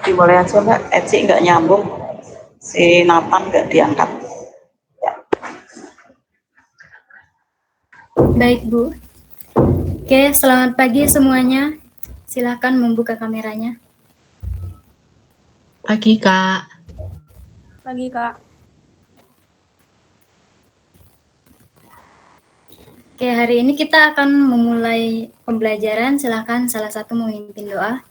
Eci boleh aja Mbak, Eci nggak nyambung, si Nathan nggak diangkat. Baik Bu. Oke, selamat pagi semuanya. Silakan membuka kameranya. Pagi Kak. Pagi Kak. Oke, hari ini kita akan memulai pembelajaran. Silakan salah satu memimpin doa.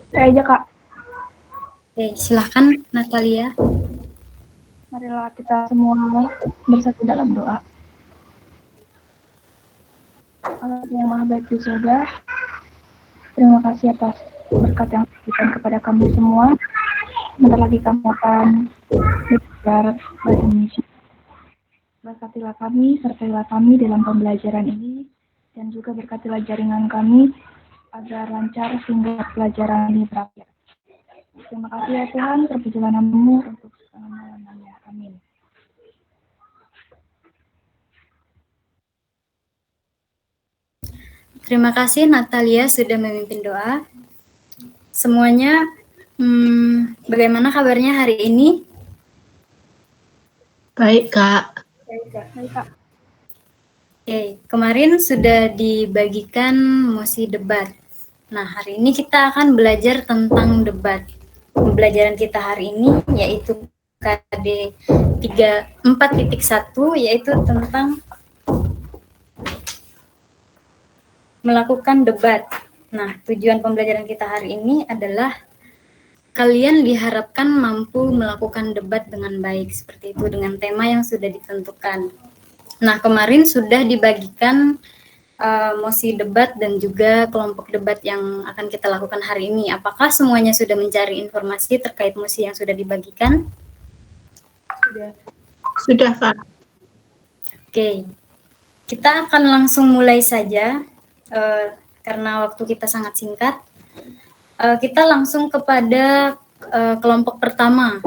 Saya aja Kak. Oke, silakan Natalia. Marilah kita semua bersatu dalam doa. Allah yang Maha Baik di surga, terima kasih atas berkat yang diberikan kepada kami semua. Bentar lagi kami akan belajar bahasa Indonesia. Berkatilah kami, sertailah kami dalam pembelajaran ini, dan juga berkatilah jaringan kami agar lancar sehingga pelajaran ini berakhir. Terima kasih ya Tuhan, terpujilah nama-Mu untuk selama-lamanya. Amin. Terima kasih Natalia sudah memimpin doa. Semuanya, bagaimana kabarnya hari ini? Baik Kak. Baik Kak. Oke, kemarin sudah dibagikan mosi debat. Nah, hari ini kita akan belajar tentang debat. Pembelajaran kita hari ini yaitu KD 4.1 yaitu tentang melakukan debat. Nah, tujuan pembelajaran kita hari ini adalah kalian diharapkan mampu melakukan debat dengan baik, seperti itu, dengan tema yang sudah ditentukan. Nah, kemarin sudah dibagikan mosi debat dan juga kelompok debat yang akan kita lakukan hari ini. Apakah semuanya sudah mencari informasi terkait mosi yang sudah dibagikan? Sudah Kak. Oke, kita akan langsung mulai saja. Karena waktu kita sangat singkat, kita langsung kepada kelompok pertama,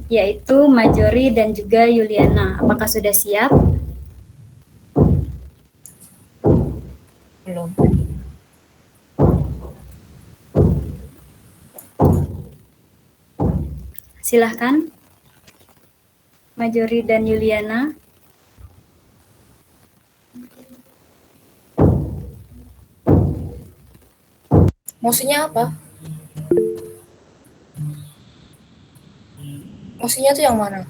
yaitu Majori dan juga Yuliana. Apakah sudah siap? Belum. Silahkan, Majori dan Yuliana. Mosinya apa? Mosinya tuh yang mana?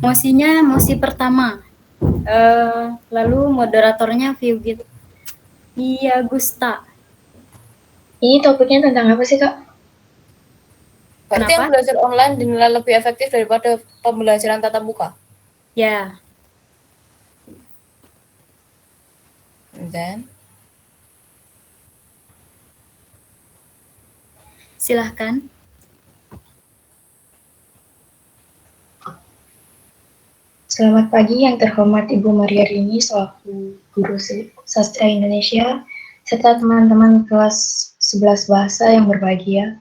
Mosinya mosi pertama. Lalu moderatornya Via Gusta. Ini topiknya tentang apa sih Kak? Berarti Kenapa? yang belajar online dinilai lebih efektif daripada pembelajaran tatap muka? Ya. And then? Silahkan. Selamat pagi yang terhormat Ibu Maria Rini selaku Guru Sastra Indonesia serta teman-teman kelas 11 bahasa yang berbahagia.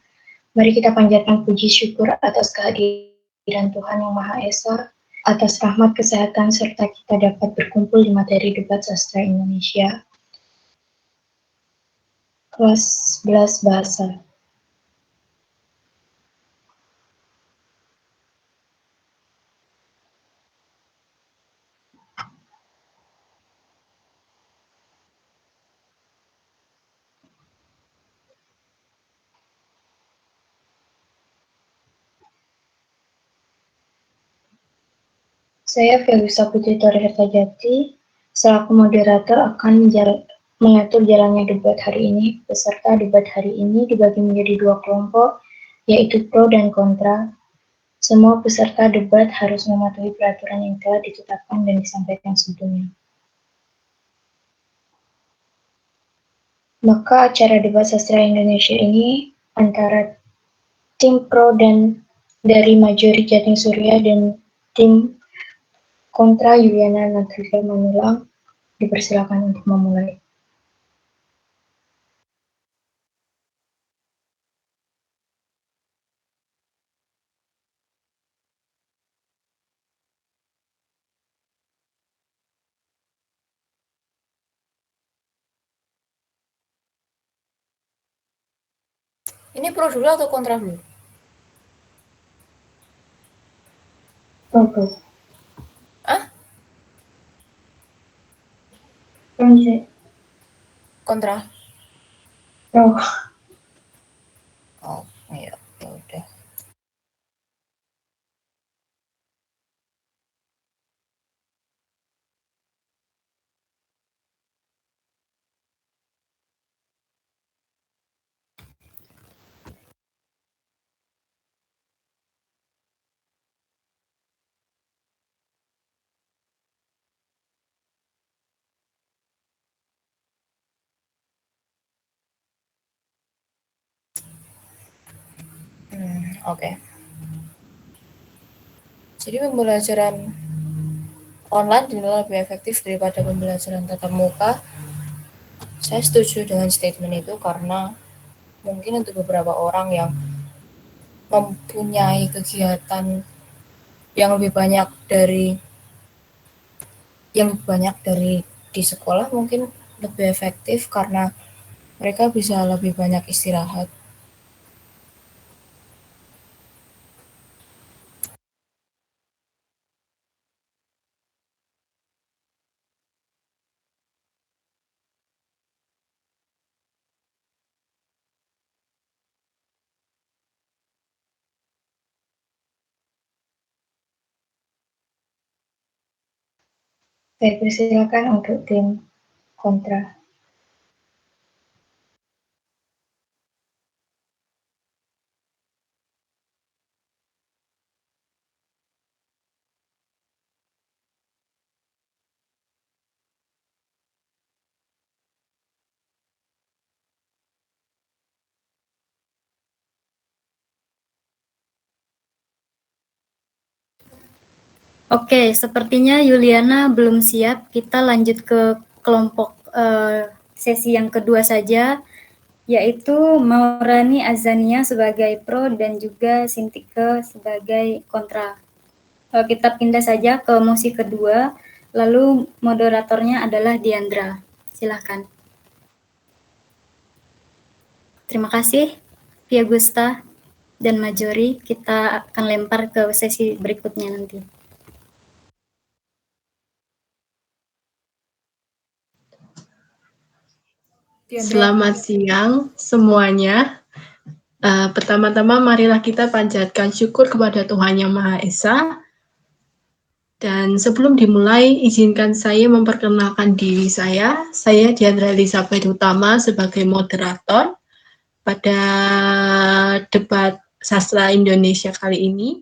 Mari kita panjatkan puji syukur atas kehadiran Tuhan Yang Maha Esa, atas rahmat kesehatan serta kita dapat berkumpul di materi debat sastra Indonesia. Kelas 11 bahasa. Saya Felusa Putri Torhertajati, selaku moderator akan mengatur jalannya debat hari ini. Peserta debat hari ini dibagi menjadi 2 kelompok, yaitu pro dan kontra. Semua peserta debat harus mematuhi peraturan yang telah ditetapkan dan disampaikan sebelumnya. Maka acara debat sastra Indonesia ini antara tim pro dan dari Majori Jating Surya dan tim kontra Yuliana Natalia Manulang dipersilakan untuk memulai. Ini pro dulu atau kontra dulu? Pro. Ah? Kontra? Pro. Oh, iya, ya udah. Oke. Jadi pembelajaran online dinilai lebih efektif daripada pembelajaran tatap muka. Saya setuju dengan statement itu karena mungkin untuk beberapa orang yang mempunyai kegiatan yang lebih banyak dari di sekolah mungkin lebih efektif karena mereka bisa lebih banyak istirahat. Saya persilakan untuk tim kontra. Oke, sepertinya Yuliana belum siap. Kita lanjut ke kelompok sesi yang kedua saja, yaitu Maurani Azania sebagai pro dan juga Sintike sebagai kontra. Kita pindah saja ke mosi kedua, lalu moderatornya adalah Diandra. Silakan. Terima kasih, Via Gusta dan Majori. Kita akan lempar ke sesi berikutnya nanti. Selamat siang semuanya. Pertama-tama marilah kita panjatkan syukur kepada Tuhan Yang Maha Esa. Dan sebelum dimulai, izinkan saya memperkenalkan diri saya. Saya Diandra Elizabeth Utama sebagai moderator pada debat sastra Indonesia kali ini.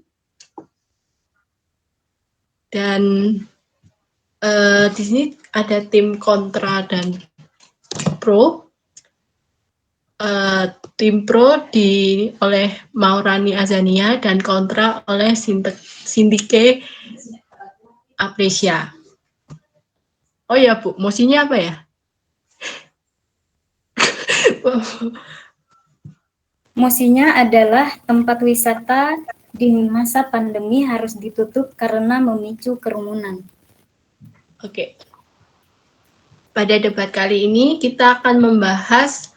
Dan di sini ada tim kontra dan pro. Tim pro oleh Maurani Azania dan kontra oleh Sintike Apresia. Oh ya Bu, mosinya apa ya? Mosinya adalah tempat wisata di masa pandemi harus ditutup karena memicu kerumunan. Oke. Pada debat kali ini kita akan membahas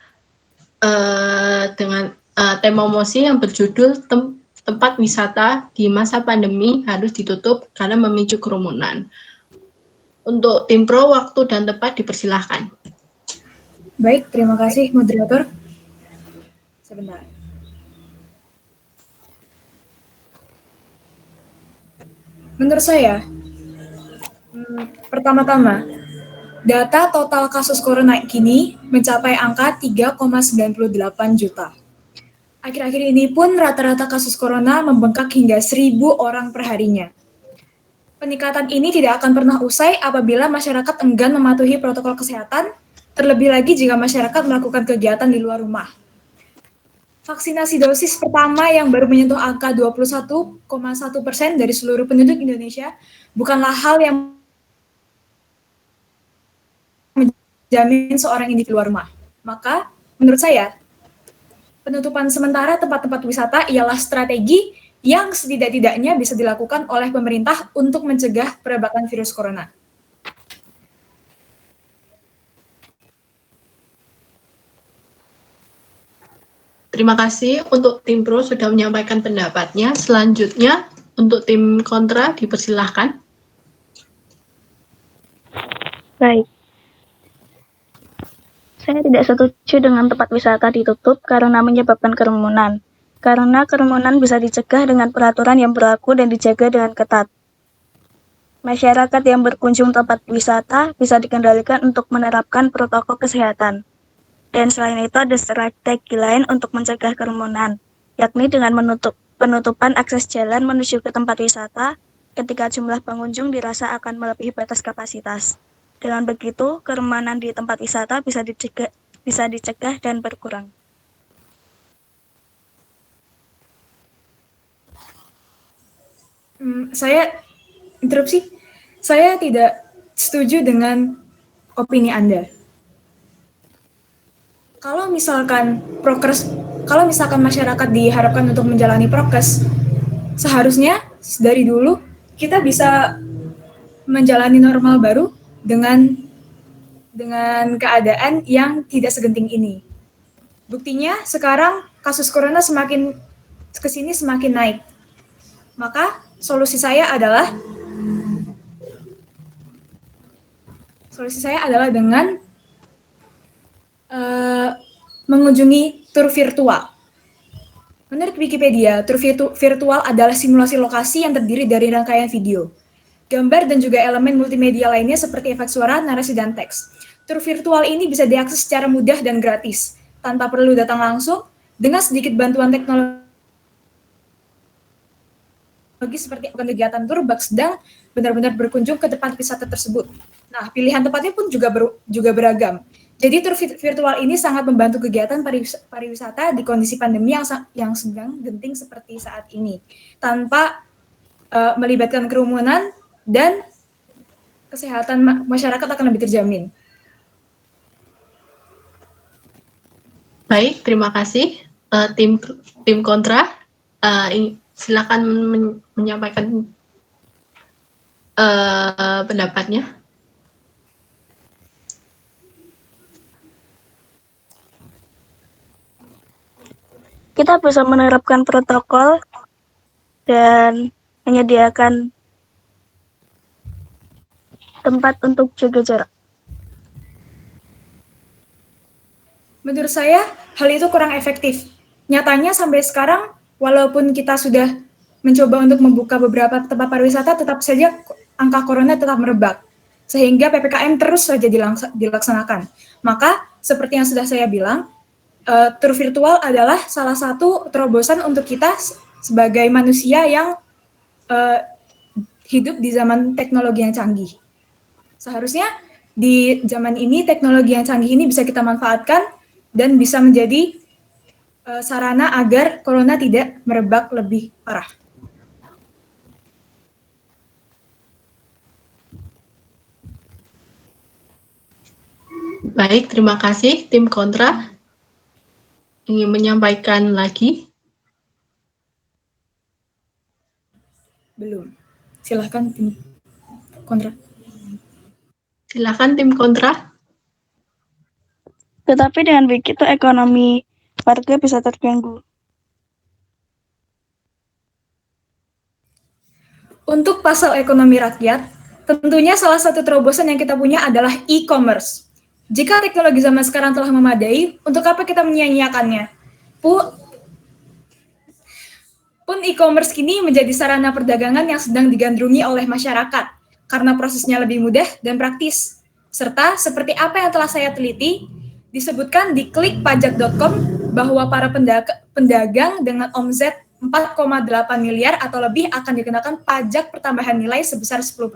dengan tema mosi yang berjudul tempat wisata di masa pandemi harus ditutup karena memicu kerumunan. Untuk tim pro, waktu dan tempat dipersilahkan. Baik, terima kasih moderator. Sebentar. Menurut saya, pertama-tama, data total kasus corona kini mencapai angka 3,98 juta. Akhir-akhir ini pun rata-rata kasus corona membengkak hingga 1.000 orang perharinya. Peningkatan ini tidak akan pernah usai apabila masyarakat enggan mematuhi protokol kesehatan, terlebih lagi jika masyarakat melakukan kegiatan di luar rumah. Vaksinasi dosis pertama yang baru menyentuh angka 21,1% dari seluruh penduduk Indonesia bukanlah hal yang menjamin seorang ini keluar rumah. Maka, menurut saya, penutupan sementara tempat-tempat wisata ialah strategi yang setidak-tidaknya bisa dilakukan oleh pemerintah untuk mencegah perebakan virus corona. Terima kasih untuk tim pro sudah menyampaikan pendapatnya. Selanjutnya, untuk tim kontra dipersilahkan. Baik. Saya tidak setuju dengan tempat wisata ditutup karena menyebabkan kerumunan. Karena kerumunan bisa dicegah dengan peraturan yang berlaku dan dijaga dengan ketat. Masyarakat yang berkunjung tempat wisata bisa dikendalikan untuk menerapkan protokol kesehatan. Dan selain itu ada strategi lain untuk mencegah kerumunan, yakni dengan penutupan akses jalan menuju ke tempat wisata ketika jumlah pengunjung dirasa akan melebihi batas kapasitas. Dengan begitu, kerumunan di tempat wisata bisa dicegah dan berkurang. Saya interupsi. Saya tidak setuju dengan opini Anda. Kalau misalkan masyarakat diharapkan untuk menjalani prokes, seharusnya dari dulu kita bisa menjalani normal baru dengan keadaan yang tidak segenting ini. Buktinya sekarang kasus corona semakin kesini semakin naik. Maka solusi saya adalah dengan mengunjungi tur virtual. Menurut Wikipedia, tur virtual adalah simulasi lokasi yang terdiri dari rangkaian video, gambar, dan juga elemen multimedia lainnya seperti efek suara, narasi, dan teks. Tur virtual ini bisa diakses secara mudah dan gratis, tanpa perlu datang langsung, dengan sedikit bantuan teknologi seperti kegiatan tur bak sedang benar-benar berkunjung ke tempat wisata tersebut. Nah, pilihan tempatnya pun juga beragam. Jadi tur virtual ini sangat membantu kegiatan pariwisata di kondisi pandemi yang sedang genting seperti saat ini, tanpa melibatkan kerumunan dan kesehatan masyarakat akan lebih terjamin. Baik, terima kasih. Tim kontra, silakan menyampaikan pendapatnya. Kita bisa menerapkan protokol dan menyediakan tempat untuk jaga jarak. Menurut saya, hal itu kurang efektif. Nyatanya sampai sekarang, walaupun kita sudah mencoba untuk membuka beberapa tempat pariwisata, tetap saja angka corona tetap merebak. Sehingga PPKM terus saja dilaksanakan. Maka, seperti yang sudah saya bilang, tur virtual adalah salah satu terobosan untuk kita sebagai manusia yang hidup di zaman teknologi yang canggih. Seharusnya di zaman ini teknologi yang canggih ini bisa kita manfaatkan dan bisa menjadi sarana agar corona tidak merebak lebih parah. Baik, terima kasih. Tim kontra ingin menyampaikan lagi? Belum. Silahkan tim kontra. Silakan tim kontra. Tetapi dengan begitu ekonomi warga bisa terganggu. Untuk pasal ekonomi rakyat, tentunya salah satu terobosan yang kita punya adalah e-commerce. Jika teknologi zaman sekarang telah memadai, untuk apa kita menyia-nyiakannya? Pun e-commerce kini menjadi sarana perdagangan yang sedang digandrungi oleh masyarakat, karena prosesnya lebih mudah dan praktis. Serta, seperti apa yang telah saya teliti, disebutkan di klikpajak.com bahwa para pedagang dengan omset 4,8 miliar atau lebih akan dikenakan pajak pertambahan nilai sebesar 10%.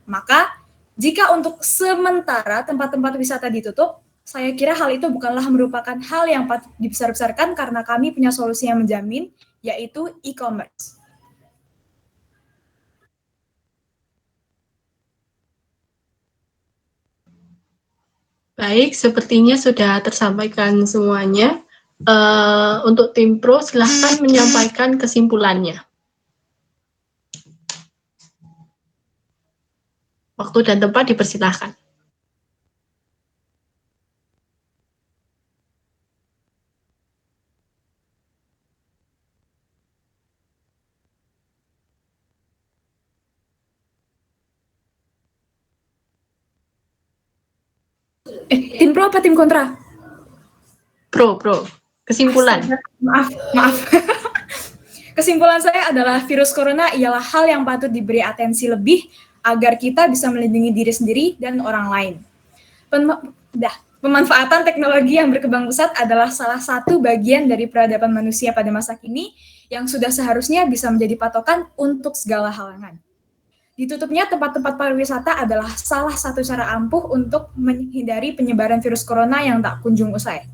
Maka, jika untuk sementara tempat-tempat wisata ditutup, saya kira hal itu bukanlah merupakan hal yang patut dibesar-besarkan karena kami punya solusi yang menjamin, yaitu e-commerce. Baik, sepertinya sudah tersampaikan semuanya. Untuk tim pro, silahkan menyampaikan kesimpulannya. Waktu dan tempat dipersilahkan. Saya Tim pro apa tim kontra? Pro. Kesimpulan. Maaf. Kesimpulan saya adalah virus corona ialah hal yang patut diberi atensi lebih agar kita bisa melindungi diri sendiri dan orang lain. Pemanfaatan teknologi yang berkembang pesat adalah salah satu bagian dari peradaban manusia pada masa kini yang sudah seharusnya bisa menjadi patokan untuk segala halangan. Ditutupnya tempat-tempat pariwisata adalah salah satu cara ampuh untuk menghindari penyebaran virus corona yang tak kunjung usai.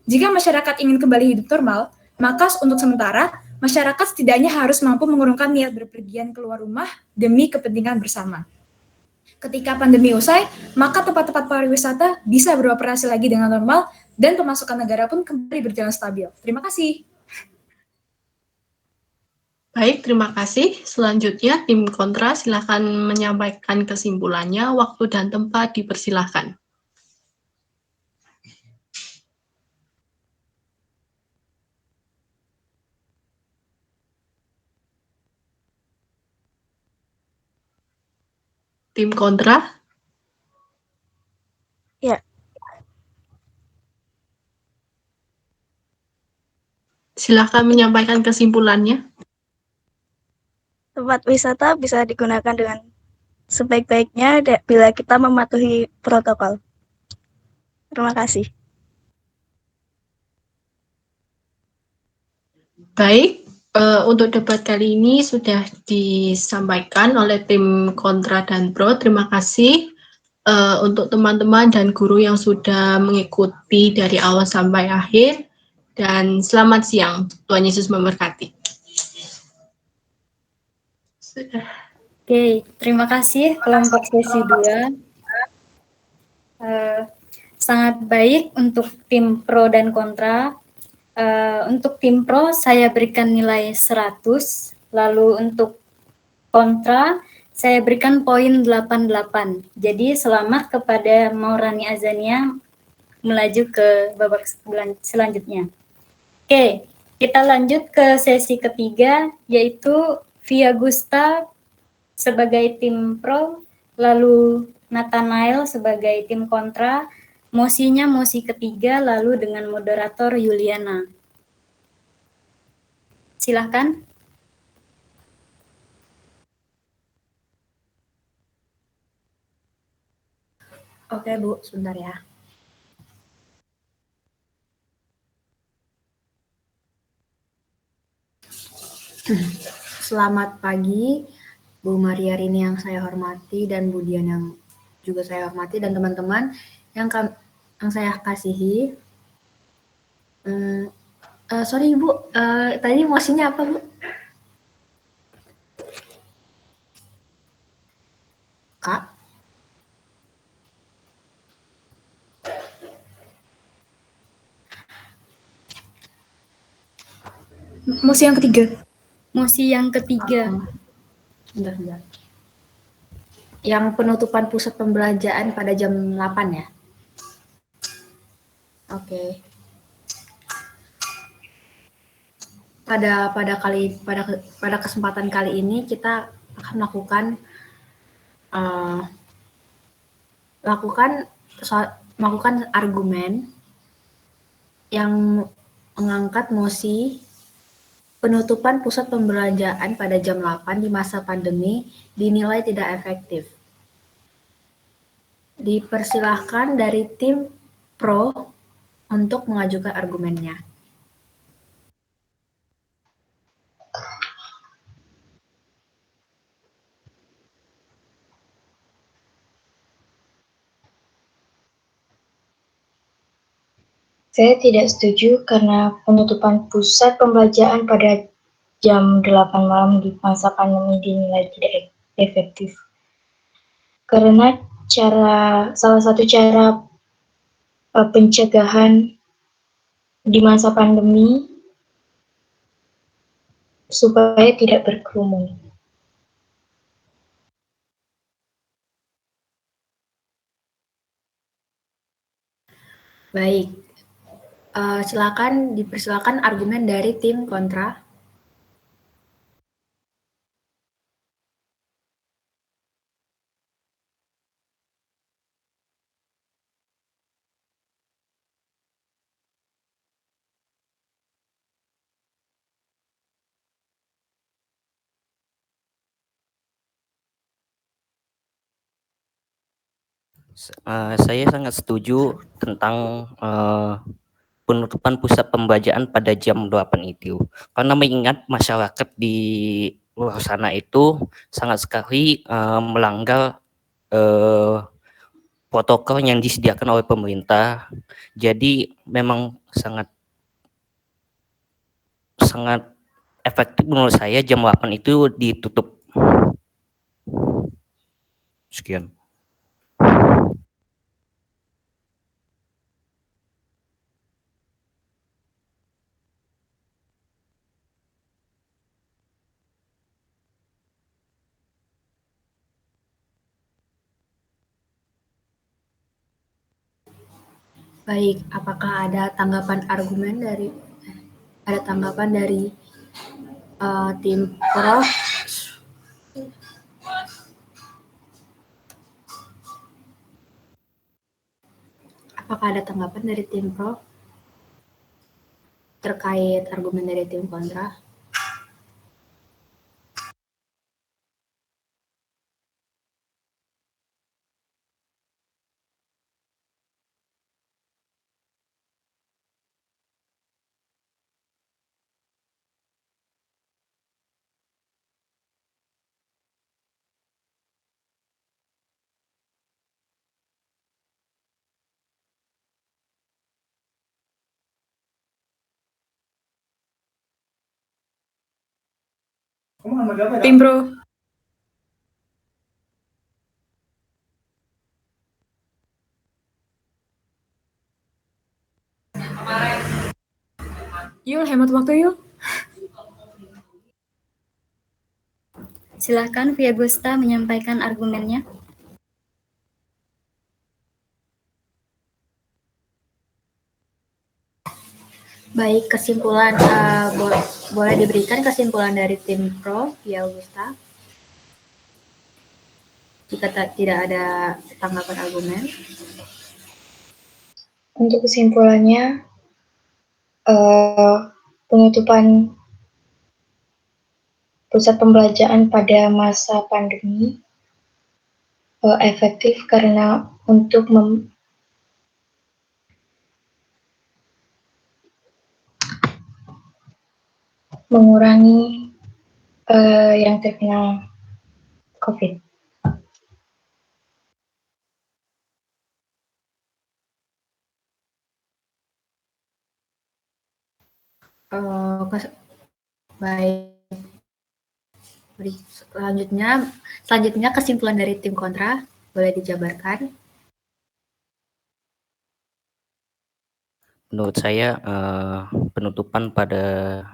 Jika masyarakat ingin kembali hidup normal, maka untuk sementara, masyarakat setidaknya harus mampu mengurungkan niat berpergian keluar rumah demi kepentingan bersama. Ketika pandemi usai, maka tempat-tempat pariwisata bisa beroperasi lagi dengan normal dan pemasukan negara pun kembali berjalan stabil. Terima kasih. Baik, terima kasih. Selanjutnya, tim kontra silakan menyampaikan kesimpulannya. Waktu dan tempat dipersilahkan. Tim kontra? Ya. Silakan menyampaikan kesimpulannya. Tempat wisata bisa digunakan dengan sebaik-baiknya bila kita mematuhi protokol. Terima kasih. Baik, untuk debat kali ini sudah disampaikan oleh tim kontra dan pro. Terima kasih untuk teman-teman dan guru yang sudah mengikuti dari awal sampai akhir. Dan selamat siang. Tuhan Yesus memberkati. Oke, terima kasih kelompok sesi 2. Sangat baik untuk tim pro dan kontra. Untuk tim pro saya berikan nilai 100, lalu untuk kontra saya berikan poin 88. Jadi selamat kepada Maurani Azania melaju ke babak selanjutnya. Oke, kita lanjut ke sesi ketiga, yaitu Via Gusta sebagai tim pro, lalu Nathanael sebagai tim kontra, mosinya mosi ketiga, lalu dengan moderator Yuliana. Silahkan. Oke Bu, sebentar ya. Selamat pagi, Bu Maria Rini yang saya hormati dan Bu Dian yang juga saya hormati dan teman-teman yang saya kasihi. Sorry Bu, tadi mosinya apa Bu? Kak? Mosi yang ketiga. Mosi yang ketiga. Bentar. Yang penutupan pusat pembelanjaan pada jam 8 ya? Oke. Pada kesempatan kali ini kita akan melakukan argumen yang mengangkat mosi penutupan pusat pembelanjaan pada jam 8 di masa pandemi dinilai tidak efektif. Dipersilahkan dari tim pro untuk mengajukan argumennya. Saya tidak setuju karena penutupan pusat pembelajaran pada jam 8 malam di masa pandemi dinilai tidak efektif. Karena salah satu cara pencegahan di masa pandemi supaya tidak berkerumun. Baik, dipersilakan argumen dari tim kontra. Saya sangat setuju tentang penutupan pusat pembelajaran pada jam 8 itu. Karena mengingat masyarakat di luar sana itu sangat sekali melanggar protokol yang disediakan oleh pemerintah. Jadi memang sangat efektif menurut saya jam 8 itu ditutup. Sekian. Baik, apakah ada tanggapan dari tim Prof? Apakah ada tanggapan dari tim Prof terkait argumen dari tim kontra? Tim Pro. Yul, hemat waktu yuk. Silakan Via Gusta menyampaikan argumennya. Baik, kesimpulan boleh diberikan kesimpulan dari tim Prof Via Gusta. Jika tidak ada tanggapan argumen. Untuk kesimpulannya, penutupan pusat pembelajaran pada masa pandemi efektif karena untuk mengurangi yang terkena COVID. Baik. Selanjutnya kesimpulan dari tim kontra boleh dijabarkan. Menurut saya penutupan pada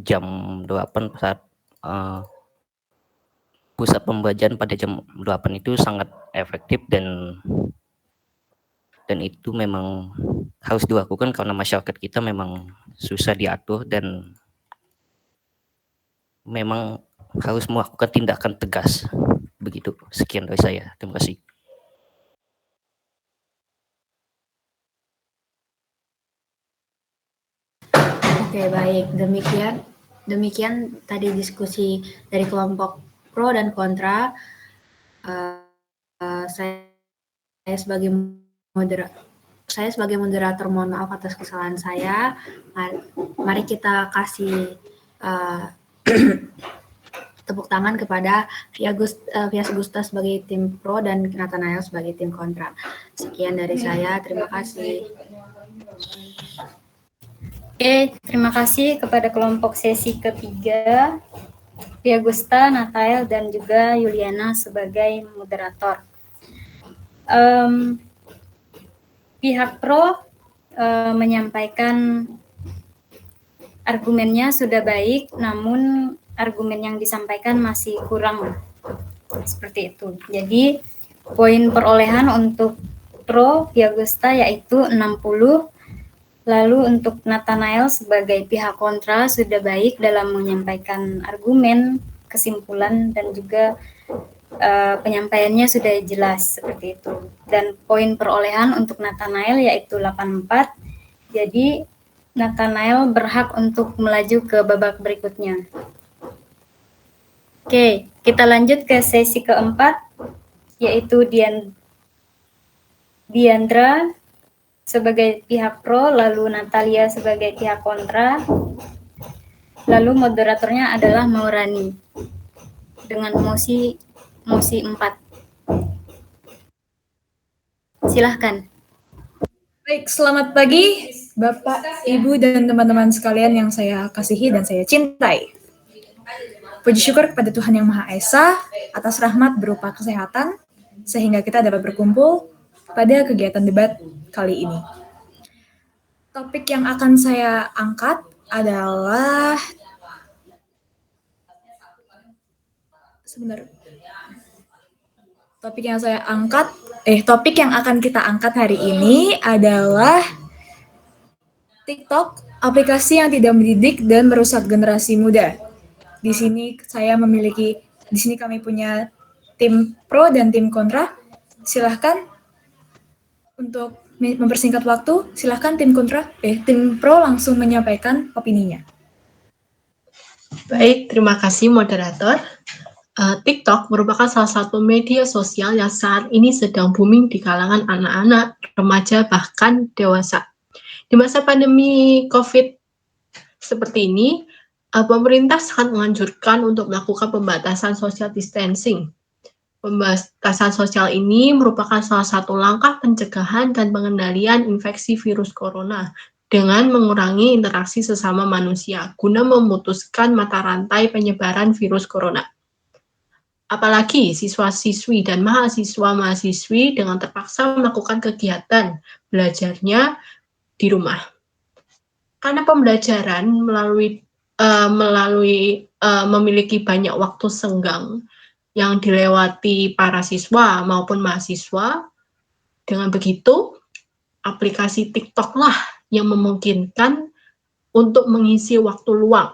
jam 8 saat pusat pembelajaran pada jam 8 itu sangat efektif dan itu memang harus dilakukan karena masyarakat kita memang susah diatur dan memang harus melakukan tindakan tegas. Begitu. Sekian dari saya. Terima kasih. Oke, baik. Demikian tadi diskusi dari kelompok pro dan kontra. Saya sebagai moderator mohon maaf atas kesalahan saya. Mari kita kasih tepuk tangan kepada Via Gusta sebagai tim pro dan Nathanael sebagai tim kontra. Sekian dari saya. Terima kasih. Oke, terima kasih kepada kelompok sesi ketiga, Via Gusta, Nathanael, dan juga Yuliana sebagai moderator. Pihak pro menyampaikan argumennya sudah baik, namun argumen yang disampaikan masih kurang, seperti itu. Jadi poin perolehan untuk pro Via Gusta yaitu 60. Lalu untuk Nathanael sebagai pihak kontra sudah baik dalam menyampaikan argumen, kesimpulan, dan juga penyampaiannya sudah jelas seperti itu. Dan poin perolehan untuk Nathanael yaitu 84. Jadi Nathanael berhak untuk melaju ke babak berikutnya. Oke, kita lanjut ke sesi keempat, yaitu Diandra sebagai pihak pro, lalu Natalia sebagai pihak kontra, lalu moderatornya adalah Maurani dengan mosi 4. Silahkan. Baik, selamat pagi Bapak, Ibu, dan teman-teman sekalian yang saya kasihi dan saya cintai. Puji syukur kepada Tuhan Yang Maha Esa atas rahmat berupa kesehatan, sehingga kita dapat berkumpul pada kegiatan debat kali ini. Topik yang akan saya angkat adalah topik yang akan kita angkat hari ini adalah TikTok, aplikasi yang tidak mendidik dan merusak generasi muda. Di sini kami punya tim pro dan tim kontra. Silahkan untuk mempersingkat waktu, silahkan tim pro langsung menyampaikan opininya. Baik, terima kasih moderator. TikTok merupakan salah satu media sosial yang saat ini sedang booming di kalangan anak-anak, remaja, bahkan dewasa. Di masa pandemi COVID seperti ini, pemerintah sangat menganjurkan untuk melakukan pembatasan social distancing. Pembatasan sosial ini merupakan salah satu langkah pencegahan dan pengendalian infeksi virus corona dengan mengurangi interaksi sesama manusia guna memutuskan mata rantai penyebaran virus corona. Apalagi siswa-siswi dan mahasiswa-mahasiswi dengan terpaksa melakukan kegiatan belajarnya di rumah. Karena pembelajaran memiliki banyak waktu senggang yang dilewati para siswa maupun mahasiswa, dengan begitu aplikasi TikTok lah yang memungkinkan untuk mengisi waktu luang.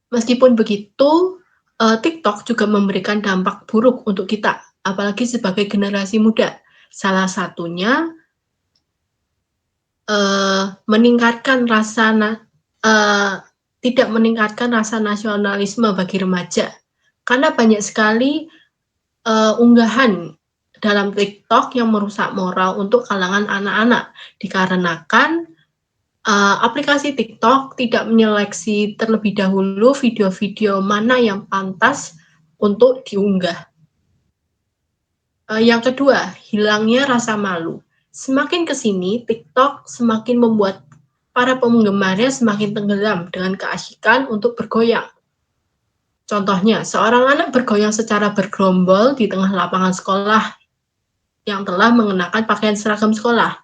Meskipun begitu, TikTok juga memberikan dampak buruk untuk kita, apalagi sebagai generasi muda. Salah satunya tidak meningkatkan rasa nasionalisme bagi remaja, karena banyak sekali unggahan dalam TikTok yang merusak moral untuk kalangan anak-anak, dikarenakan aplikasi TikTok tidak menyeleksi terlebih dahulu video-video mana yang pantas untuk diunggah. Yang kedua, hilangnya rasa malu. Semakin kesini, TikTok semakin membuat para penggemarnya semakin tenggelam dengan keasyikan untuk bergoyang. Contohnya, seorang anak bergoyang secara bergerombol di tengah lapangan sekolah yang telah mengenakan pakaian seragam sekolah.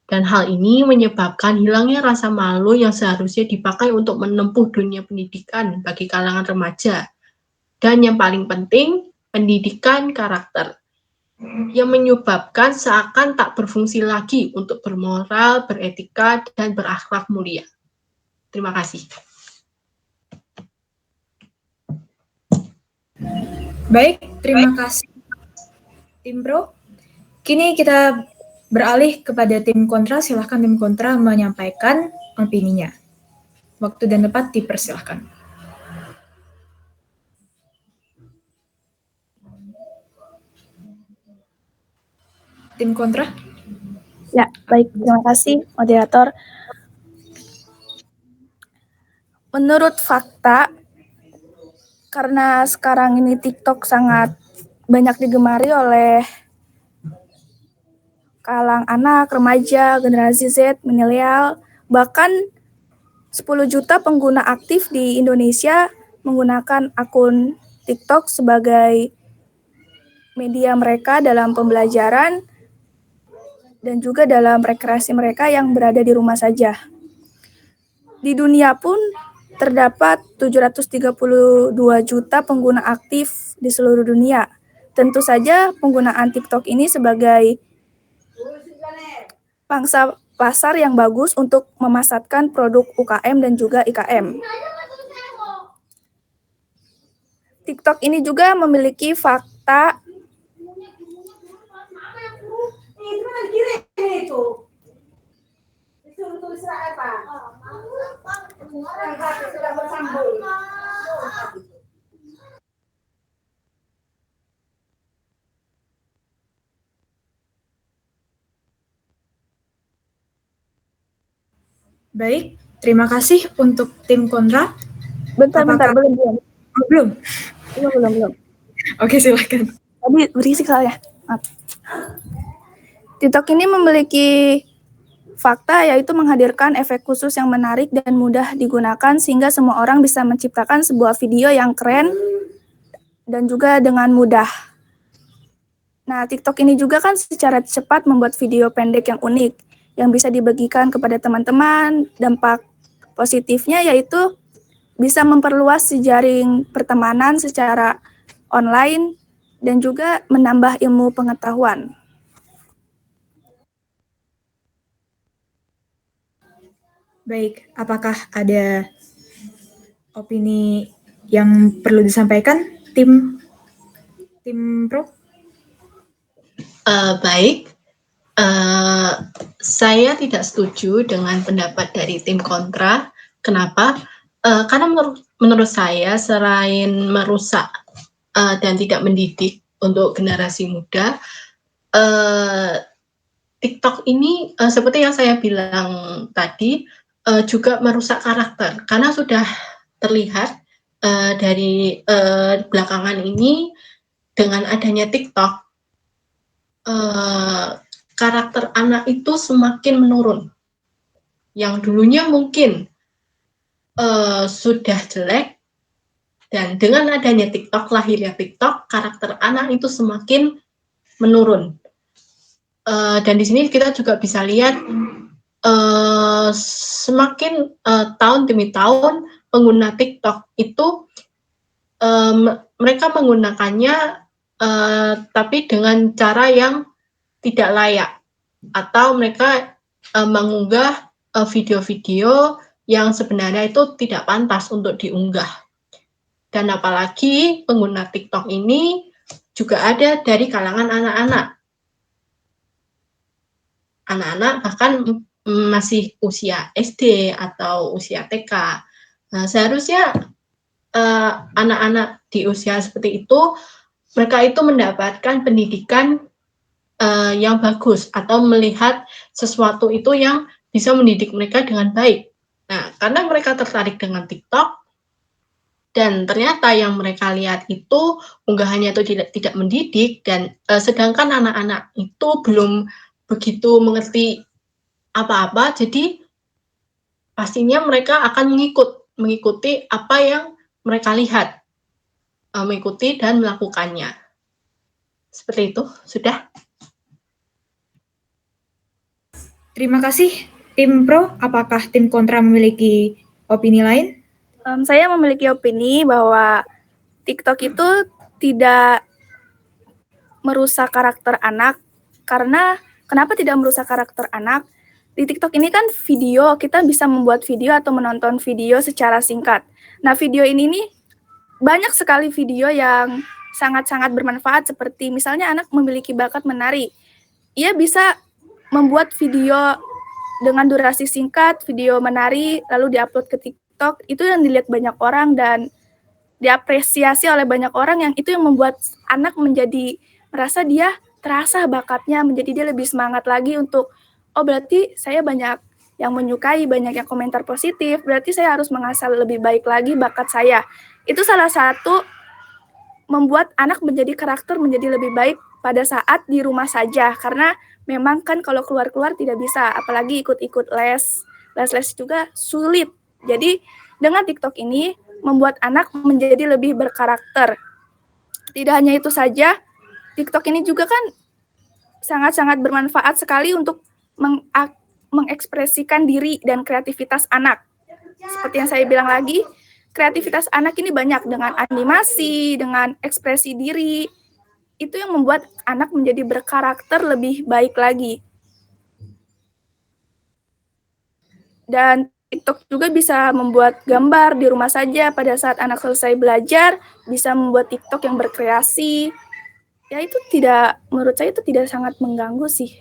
Dan hal ini menyebabkan hilangnya rasa malu yang seharusnya dipakai untuk menempuh dunia pendidikan bagi kalangan remaja. Dan yang paling penting, pendidikan karakter, yang menyebabkan seakan tak berfungsi lagi untuk bermoral, beretika, dan berakhlak mulia. Terima kasih. Baik, terima kasih tim pro. Kini kita beralih kepada tim kontra. Silahkan tim kontra menyampaikan opininya. Waktu dan tempat dipersilahkan. Tim kontra? Ya, baik. Terima kasih, moderator. Menurut fakta, karena sekarang ini TikTok sangat banyak digemari oleh kalangan anak, remaja, generasi Z, milenial, bahkan 10 juta pengguna aktif di Indonesia menggunakan akun TikTok sebagai media mereka dalam pembelajaran dan juga dalam rekreasi mereka yang berada di rumah saja. Di dunia pun terdapat 732 juta pengguna aktif di seluruh dunia. Tentu saja penggunaan TikTok ini sebagai pangsa pasar yang bagus untuk memasarkan produk UKM dan juga IKM. TikTok ini juga memiliki fakta Baik, terima kasih untuk tim kontra. Bentar, belum. Oh, belum? Belum. Oke, silakan. Tadi berisik soalnya. Maaf. TikTok ini memiliki fakta yaitu menghadirkan efek khusus yang menarik dan mudah digunakan sehingga semua orang bisa menciptakan sebuah video yang keren dan juga dengan mudah. Nah, TikTok ini juga kan secara cepat membuat video pendek yang unik yang bisa dibagikan kepada teman-teman. Dampak positifnya yaitu bisa memperluas jejaring pertemanan secara online dan juga menambah ilmu pengetahuan. Baik, apakah ada opini yang perlu disampaikan, tim Pro? Baik, saya tidak setuju dengan pendapat dari tim kontra. Kenapa? Karena menurut saya selain merusak dan tidak mendidik untuk generasi muda, TikTok ini seperti yang saya bilang tadi juga merusak karakter karena sudah terlihat dari belakangan ini dengan adanya TikTok karakter anak itu semakin menurun. Yang dulunya mungkin sudah jelek dan dengan adanya TikTok, lahirnya TikTok, karakter anak itu semakin menurun. Dan di sini kita juga bisa lihat semakin tahun demi tahun pengguna TikTok itu mereka menggunakannya tapi dengan cara yang tidak layak atau mereka mengunggah video-video yang sebenarnya itu tidak pantas untuk diunggah. Dan apalagi pengguna TikTok ini juga ada dari kalangan anak-anak. Anak-anak bahkan masih usia SD atau usia TK. Nah, seharusnya anak-anak di usia seperti itu, mereka itu mendapatkan pendidikan yang bagus atau melihat sesuatu itu yang bisa mendidik mereka dengan baik. Nah, karena mereka tertarik dengan TikTok, dan ternyata yang mereka lihat itu unggahannya itu tidak mendidik, dan sedangkan anak-anak itu belum begitu mengerti apa-apa, jadi pastinya mereka akan mengikuti apa yang mereka lihat, mengikuti dan melakukannya. Seperti itu, sudah. Terima kasih, tim Pro. Apakah tim kontra memiliki opini lain? Saya memiliki opini bahwa TikTok itu tidak merusak karakter anak, karena kenapa tidak merusak karakter anak? Di TikTok ini kan video, kita bisa membuat video atau menonton video secara singkat. Nah, video ini nih banyak sekali video yang sangat-sangat bermanfaat, seperti misalnya anak memiliki bakat menari. Ia bisa membuat video dengan durasi singkat, video menari, lalu diupload ke TikTok. Itu yang dilihat banyak orang dan diapresiasi oleh banyak orang, yang itu yang membuat anak menjadi merasa dia terasa bakatnya, menjadi dia lebih semangat lagi untuk, oh berarti saya banyak yang menyukai, banyak yang komentar positif, berarti saya harus mengasah lebih baik lagi bakat saya. Itu salah satu membuat anak menjadi karakter menjadi lebih baik pada saat di rumah saja, karena memang kan kalau keluar-keluar tidak bisa, apalagi ikut-ikut les juga sulit. Jadi dengan TikTok ini membuat anak menjadi lebih berkarakter. Tidak hanya itu saja, TikTok ini juga kan sangat-sangat bermanfaat sekali untuk mengekspresikan diri dan kreativitas anak. Seperti yang saya bilang lagi, kreativitas anak ini banyak dengan animasi, dengan ekspresi diri. Itu yang membuat anak menjadi berkarakter lebih baik lagi. Dan TikTok juga bisa membuat gambar di rumah saja pada saat anak selesai belajar, bisa membuat TikTok yang berkreasi. Ya itu tidak, menurut saya itu tidak sangat mengganggu sih.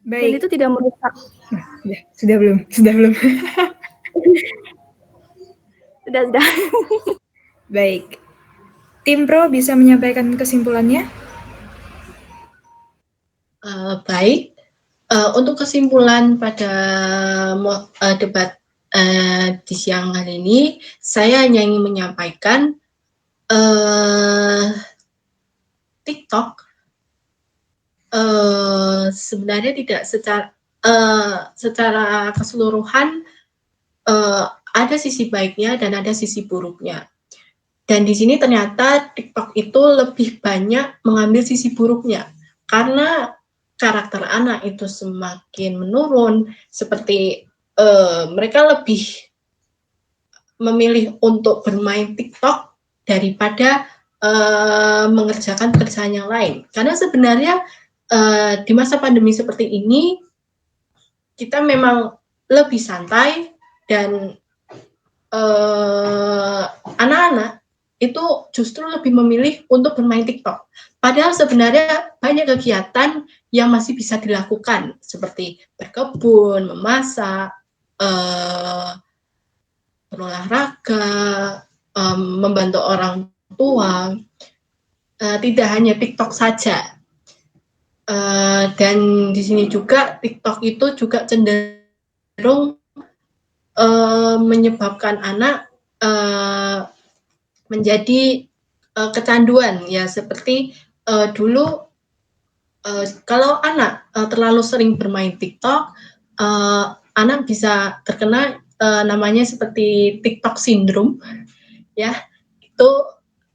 Baik. Dan itu tidak merusak. Sudah belum? Sudah. Baik. Tim Pro bisa menyampaikan kesimpulannya? Baik. Untuk kesimpulan pada debat di siang hari ini, saya hanya ingin menyampaikan TikTok sebenarnya tidak secara keseluruhan ada sisi baiknya dan ada sisi buruknya. Dan di sini ternyata TikTok itu lebih banyak mengambil sisi buruknya karena karakter anak itu semakin menurun, seperti mereka lebih memilih untuk bermain TikTok daripada mengerjakan pekerjaan yang lain. Karena sebenarnya di masa pandemi seperti ini kita memang lebih santai dan anak-anak itu justru lebih memilih untuk bermain TikTok. Padahal sebenarnya banyak kegiatan yang masih bisa dilakukan seperti berkebun, memasak, berolahraga, membantu orang tua, tidak hanya TikTok saja. Dan di sini juga TikTok itu juga cenderung menyebabkan anak menjadi kecanduan, ya seperti dulu kalau anak terlalu sering bermain TikTok, anak bisa terkena namanya seperti TikTok syndrome, ya itu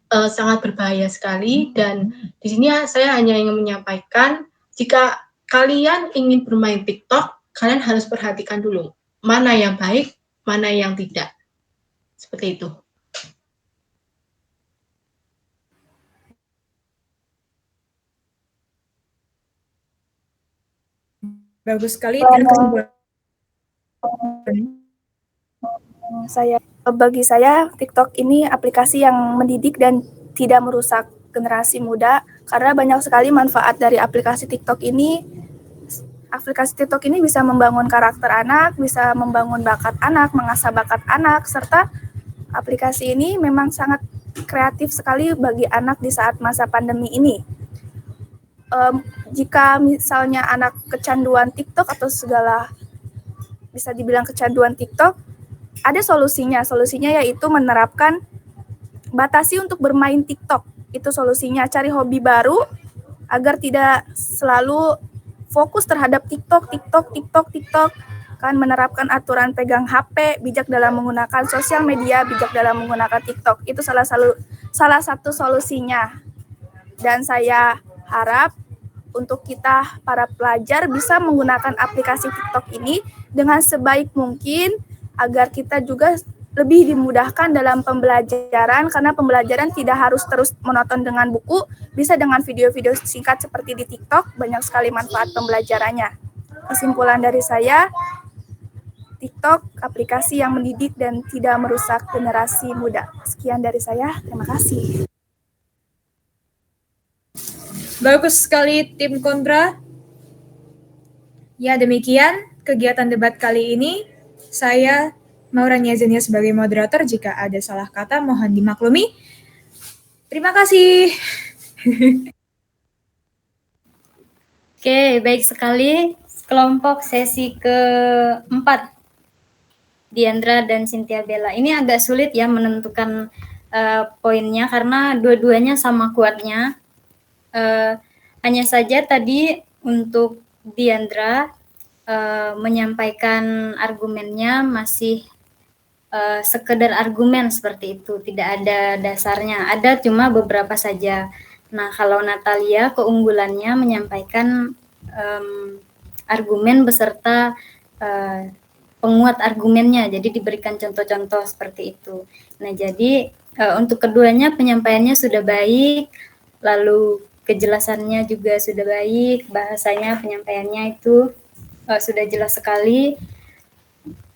sangat berbahaya sekali. Dan di sini saya hanya ingin menyampaikan, jika kalian ingin bermain TikTok, kalian harus perhatikan dulu mana yang baik, mana yang tidak, seperti itu. Bagus sekali. Bagi saya, TikTok ini aplikasi yang mendidik dan tidak merusak generasi muda, karena banyak sekali manfaat dari aplikasi TikTok ini. Aplikasi TikTok ini bisa membangun karakter anak, bisa membangun bakat anak, mengasah bakat anak, serta aplikasi ini memang sangat kreatif sekali bagi anak di saat masa pandemi ini. Jika misalnya anak kecanduan TikTok atau segala bisa dibilang kecanduan TikTok, ada solusinya. Solusinya yaitu menerapkan batasi untuk bermain TikTok. Itu solusinya, cari hobi baru agar tidak selalu fokus terhadap TikTok. Kan menerapkan aturan pegang HP, bijak dalam menggunakan sosial media, bijak dalam menggunakan TikTok. Itu salah satu solusinya. Dan saya harap untuk kita para pelajar bisa menggunakan aplikasi TikTok ini dengan sebaik mungkin agar kita juga lebih dimudahkan dalam pembelajaran, karena pembelajaran tidak harus terus monoton dengan buku, bisa dengan video-video singkat seperti di TikTok, banyak sekali manfaat pembelajarannya. Kesimpulan dari saya, TikTok aplikasi yang mendidik dan tidak merusak generasi muda. Sekian dari saya, terima kasih. Bagus sekali tim kontra. Ya, demikian kegiatan debat kali ini. Saya Maura Niazania sebagai moderator. Jika ada salah kata mohon dimaklumi. Terima kasih. Oke, baik sekali. Kelompok sesi keempat, Diandra dan Cynthia Bella. Ini agak sulit ya menentukan poinnya karena dua-duanya sama kuatnya. Hanya saja tadi untuk Diandra menyampaikan argumennya masih sekedar argumen seperti itu, tidak ada dasarnya, ada cuma beberapa saja. Nah, kalau Natalia keunggulannya menyampaikan argumen beserta penguat argumennya, jadi diberikan contoh-contoh seperti itu. Nah, jadi untuk keduanya penyampaiannya sudah baik, lalu kejelasannya juga sudah baik, bahasanya penyampaiannya itu sudah jelas sekali,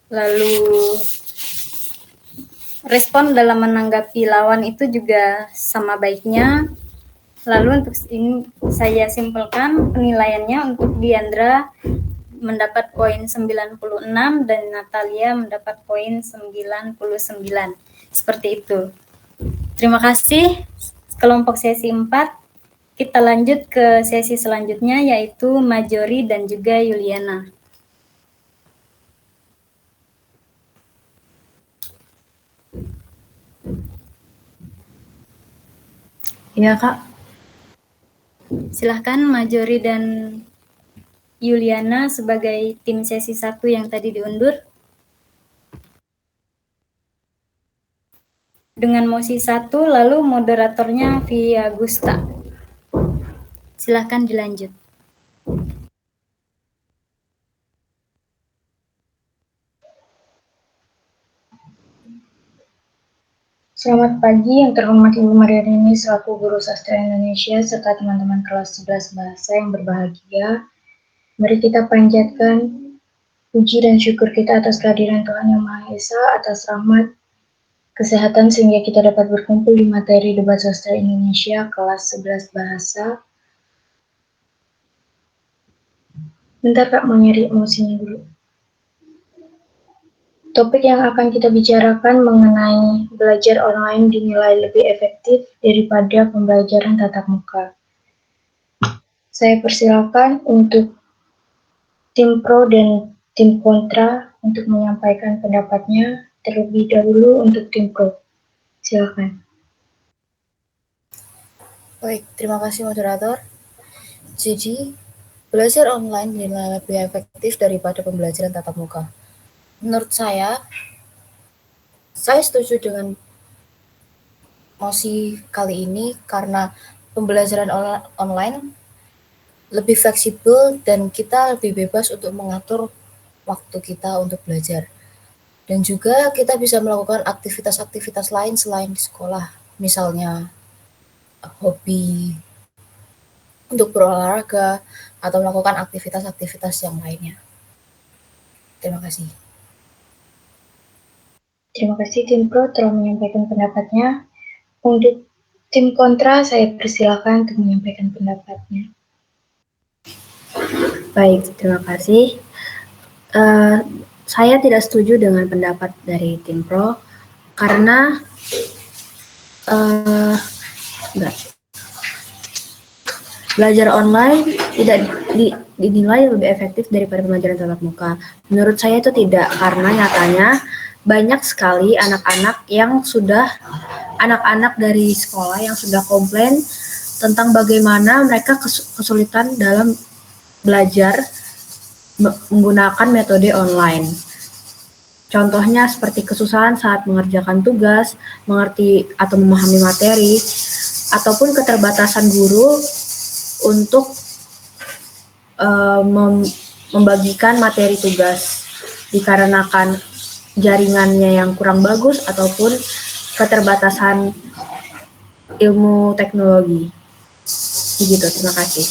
lalu respon dalam menanggapi lawan itu juga sama baiknya. Lalu untuk ini saya simpulkan penilaiannya untuk Diandra mendapat poin 96 dan Natalia mendapat poin 99. Seperti itu. Terima kasih kelompok sesi 4. kita lanjut ke sesi selanjutnya, yaitu Majori dan juga Yuliana. Iya, Kak. Silahkan Majori dan Yuliana sebagai tim sesi 1 yang tadi diundur. Dengan mosi 1, lalu moderatornya Via Gusta. Silahkan dilanjut. Selamat pagi yang terhormat Ibu Maria Rini selaku Guru Sastra Indonesia serta teman-teman kelas 11 bahasa yang berbahagia. Mari kita panjatkan puji dan syukur kita atas kehadiran Tuhan Yang Maha Esa, atas rahmat, kesehatan sehingga kita dapat berkumpul di materi debat sastra Indonesia kelas 11 bahasa. Bentar Kak, mau nyari emosinya dulu. Topik yang akan kita bicarakan mengenai belajar online dinilai lebih efektif daripada pembelajaran tatap muka. Saya persilakan untuk tim pro dan tim kontra untuk menyampaikan pendapatnya. Terlebih dahulu untuk tim pro. Silakan. Baik, terima kasih moderator. Jadi, belajar online dinilai lebih efektif daripada pembelajaran tatap muka. Menurut saya setuju dengan mosi kali ini karena pembelajaran online lebih fleksibel dan kita lebih bebas untuk mengatur waktu kita untuk belajar. Dan juga kita bisa melakukan aktivitas-aktivitas lain selain di sekolah, misalnya hobi untuk berolahraga atau melakukan aktivitas-aktivitas yang lainnya. Terima kasih. Terima kasih tim pro telah menyampaikan pendapatnya. Untuk tim kontra, saya persilakan untuk menyampaikan pendapatnya. Baik, terima kasih. Saya tidak setuju dengan pendapat dari tim pro karena belajar online tidak dinilai lebih efektif daripada pembelajaran tatap muka. Menurut saya itu tidak, karena nyatanya banyak sekali anak-anak dari sekolah yang sudah komplain tentang bagaimana mereka kesulitan dalam belajar menggunakan metode online. Contohnya seperti kesusahan saat mengerjakan tugas, mengerti atau memahami materi, ataupun keterbatasan guru untuk membagikan materi tugas dikarenakan jaringannya yang kurang bagus ataupun keterbatasan ilmu teknologi. Begitu, terima kasih.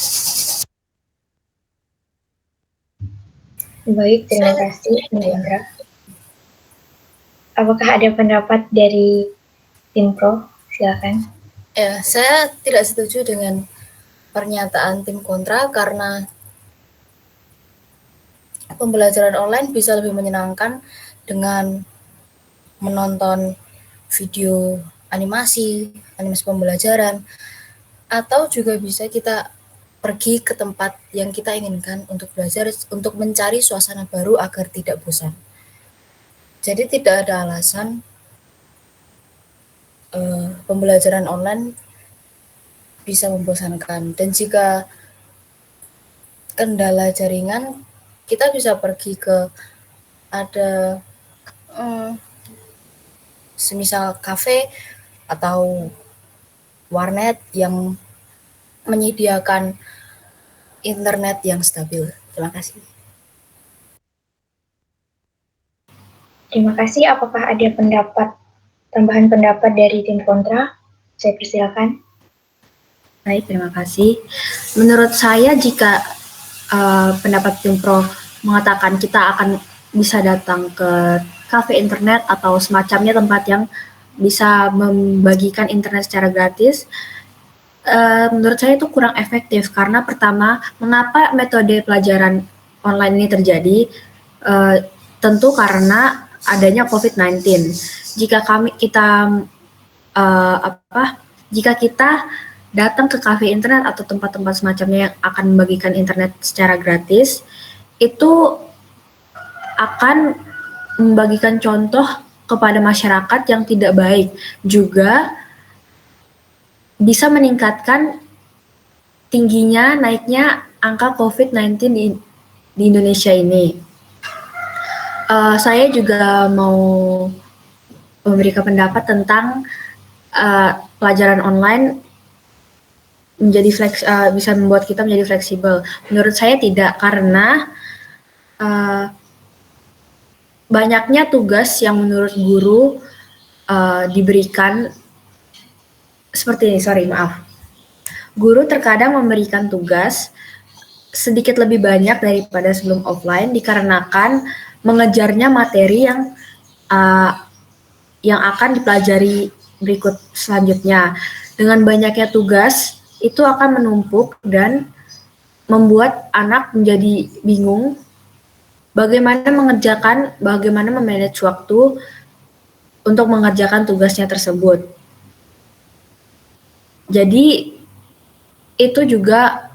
Baik, terima kasih Indra. Apakah ada pendapat dari tim pro? Silakan. Ya, saya tidak setuju dengan pernyataan tim kontra karena pembelajaran online bisa lebih menyenangkan dengan menonton video animasi pembelajaran, atau juga bisa kita pergi ke tempat yang kita inginkan untuk belajar, untuk mencari suasana baru agar tidak bosan. Jadi tidak ada alasan pembelajaran online bisa membosankan. Dan jika kendala jaringan, kita bisa pergi ke ada semisal kafe atau warnet yang menyediakan internet yang stabil. Terima kasih. Terima kasih. Apakah ada tambahan pendapat dari tim kontra? Saya persilakan. Baik, terima kasih. Menurut saya jika pendapat tim pro mengatakan kita akan bisa datang ke kafe internet atau semacamnya tempat yang bisa membagikan internet secara gratis, menurut saya itu kurang efektif karena pertama, mengapa metode pelajaran online ini terjadi? Tentu karena adanya COVID-19. Jika kita datang ke kafe internet atau tempat-tempat semacamnya yang akan membagikan internet secara gratis, itu akan membagikan contoh kepada masyarakat yang tidak baik, juga bisa meningkatkan tingginya naiknya angka COVID-19 di Indonesia ini. Saya juga mau memberikan pendapat tentang pelajaran online bisa membuat kita menjadi fleksibel. Menurut saya tidak, karena banyaknya tugas yang menurut guru diberikan seperti ini, Guru terkadang memberikan tugas sedikit lebih banyak daripada sebelum offline dikarenakan mengejarnya materi yang akan dipelajari berikut selanjutnya. Dengan banyaknya tugas, itu akan menumpuk dan membuat anak menjadi bingung bagaimana memanage waktu untuk mengerjakan tugasnya tersebut. Jadi itu juga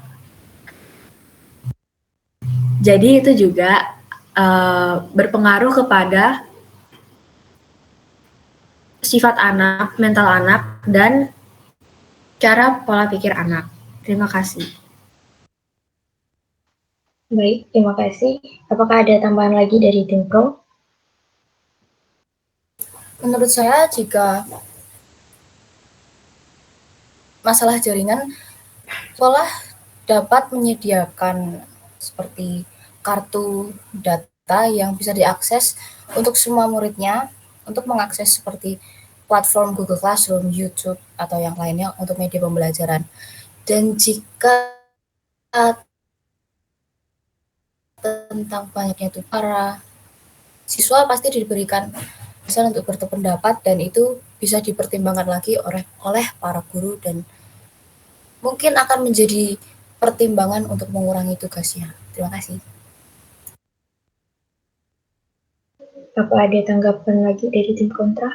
berpengaruh kepada sifat anak, mental anak, dan cara pola pikir anak. Terima kasih. Baik, terima kasih. Apakah ada tambahan lagi dari tim Pro? Menurut saya, jika masalah jaringan, sekolah dapat menyediakan seperti kartu data yang bisa diakses untuk semua muridnya untuk mengakses seperti platform Google Classroom, YouTube, atau yang lainnya untuk media pembelajaran. Dan jika tentang banyaknya itu, para siswa pasti diberikan kesempatan untuk berpendapat, dan itu bisa dipertimbangkan lagi oleh para guru dan mungkin akan menjadi pertimbangan untuk mengurangi tugasnya. Terima kasih. Apa ada tanggapan lagi dari tim kontra?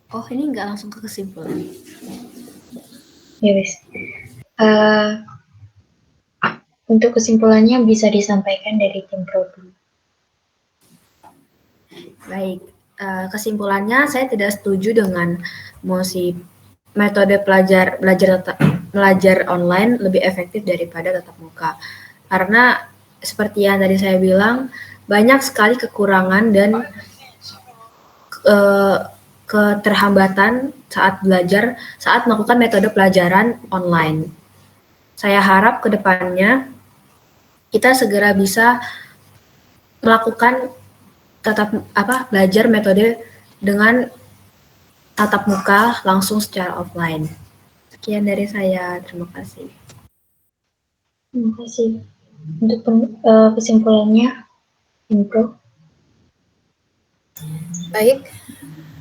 Oh, ini nggak langsung ke kesimpulan. Ya, wes. Untuk kesimpulannya bisa disampaikan dari tim Pro dulu. Baik, kesimpulannya saya tidak setuju dengan metode belajar online lebih efektif daripada tatap muka. Karena seperti yang tadi saya bilang, banyak sekali kekurangan dan keterhambatan saat melakukan metode pelajaran online. Saya harap ke depannya kita segera bisa melakukan belajar metode dengan tatap muka langsung secara offline. Sekian dari saya, terima kasih. Terima kasih. Untuk kesimpulannya, Pro. Baik,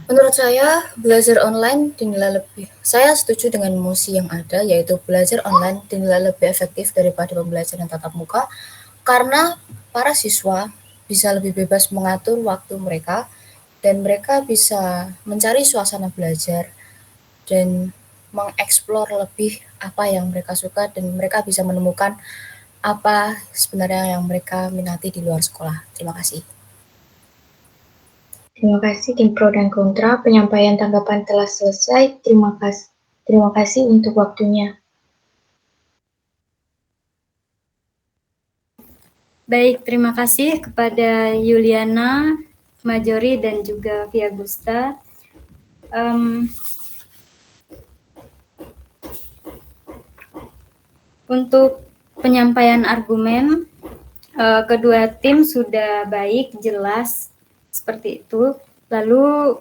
menurut saya belajar online dinilai saya setuju dengan mosi yang ada, yaitu belajar online dinilai lebih efektif daripada pembelajaran tatap muka, karena para siswa bisa lebih bebas mengatur waktu mereka, dan mereka bisa mencari suasana belajar dan mengeksplor lebih apa yang mereka suka, dan mereka bisa menemukan apa sebenarnya yang mereka minati di luar sekolah. Terima kasih. Terima kasih tim Pro dan Kontra. Penyampaian tanggapan telah selesai. Terima kasih untuk waktunya. Baik, terima kasih kepada Yuliana, Majori, dan juga Via Gusta. Untuk penyampaian argumen, kedua tim sudah baik, jelas, seperti itu. Lalu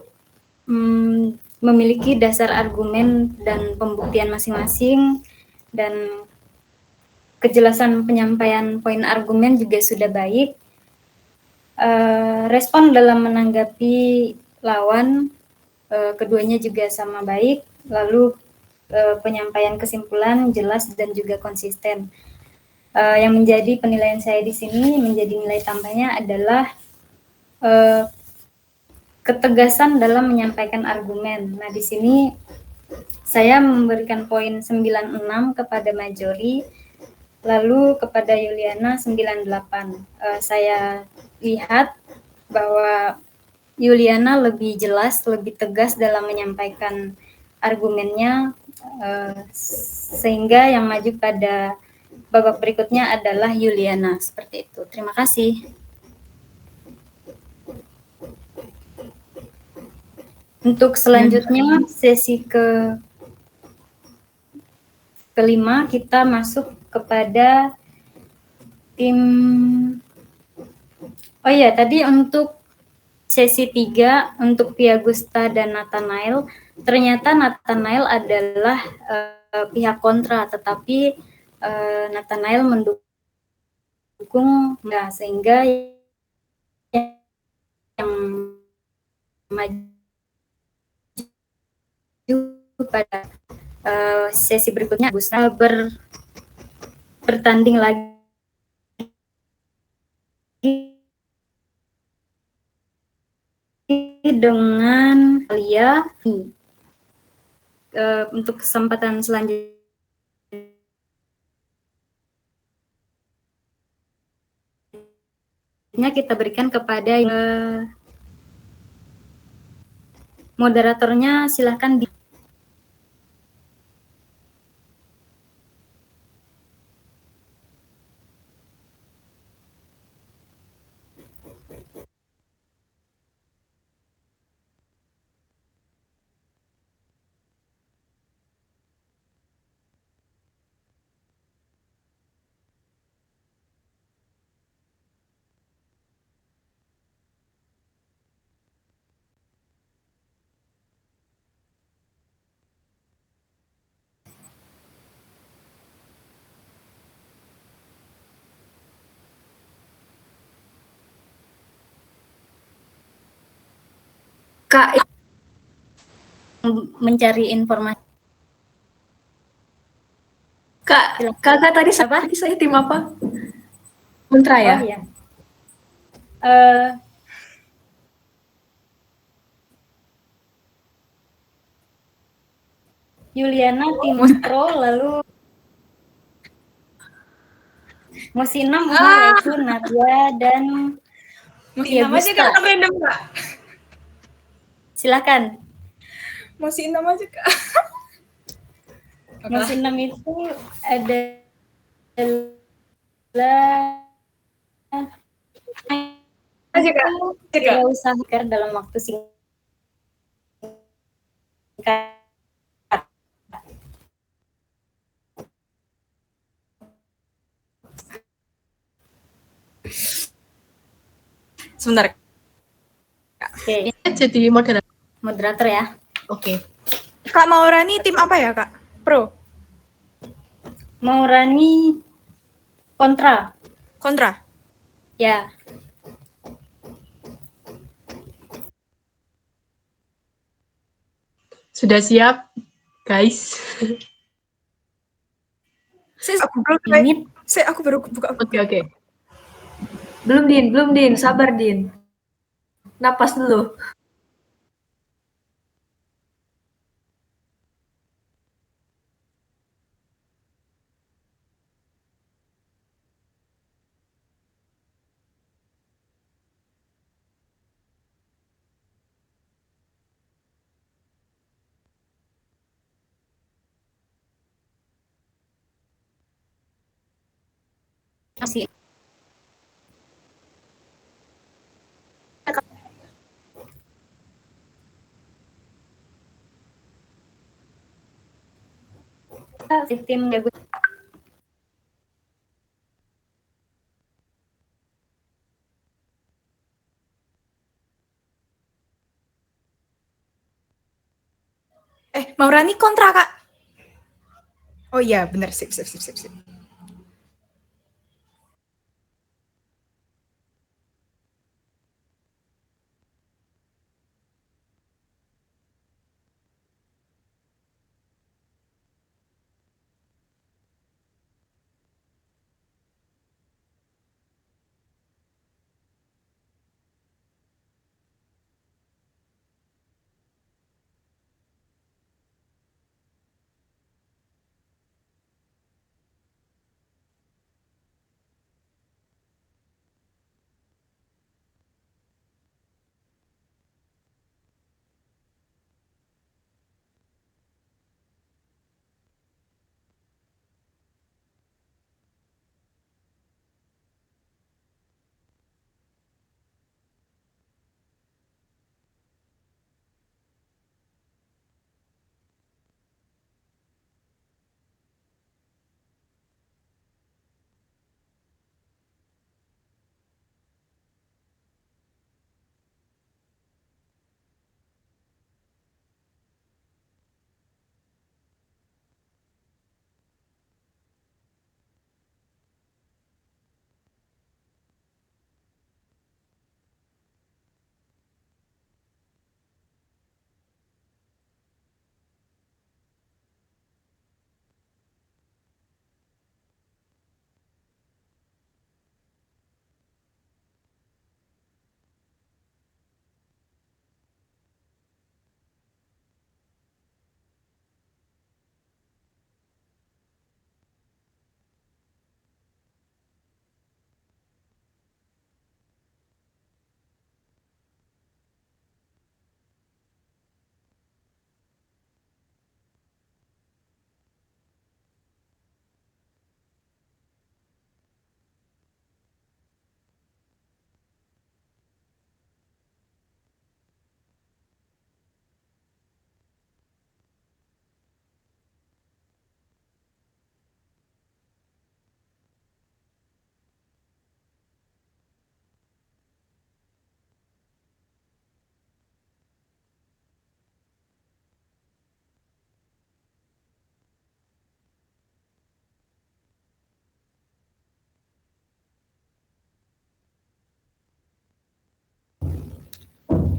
memiliki dasar argumen dan pembuktian masing-masing, dan kejelasan penyampaian poin argumen juga sudah baik. Respon dalam menanggapi lawan, keduanya juga sama baik. Lalu penyampaian kesimpulan jelas dan juga konsisten. Yang menjadi penilaian saya di sini, menjadi nilai tambahnya adalah ketegasan dalam menyampaikan argumen. Nah, di sini saya memberikan poin 96 kepada Majori, lalu kepada Yuliana 98. Saya lihat bahwa Yuliana lebih jelas, lebih tegas dalam menyampaikan argumennya, sehingga yang maju pada babak berikutnya adalah Yuliana. Seperti itu. Terima kasih. Untuk selanjutnya, sesi kelima, kita masuk kepada tim. Oh iya, tadi untuk sesi 3 untuk Pia Gusta dan Nathanael, ternyata Nathanael adalah pihak kontra, tetapi Nathanael mendukung, nah, sehingga yang maju pada sesi berikutnya Gusta bertanding lagi dengan Alia. Untuk kesempatan selanjutnya kita berikan kepada moderatornya, silahkan. Kak mencari informasi. Kakak tadi saya tim apa? Kontra ya? Oh iya. Yuliana tim pro, lalu Musinam, Reku, Nadia, dan Pia Musinam aja Gusta. Kak, random Kak. Silakan. Musinam aja Kak. Musinam itu adalah aja Kak. Usahakan dalam waktu singkat. Sebentar. Oke. Jadi moderator ya. Oke. Kak Maurani tim apa ya Kak? Pro? Maurani kontra. Kontra? Ya. Sudah siap, guys? Aku baru buka. Oke. Belum Din, sabar Din. Napas dulu. Masih. Tim jago. Maurani kontra Kak. Oh iya, benar. Sip.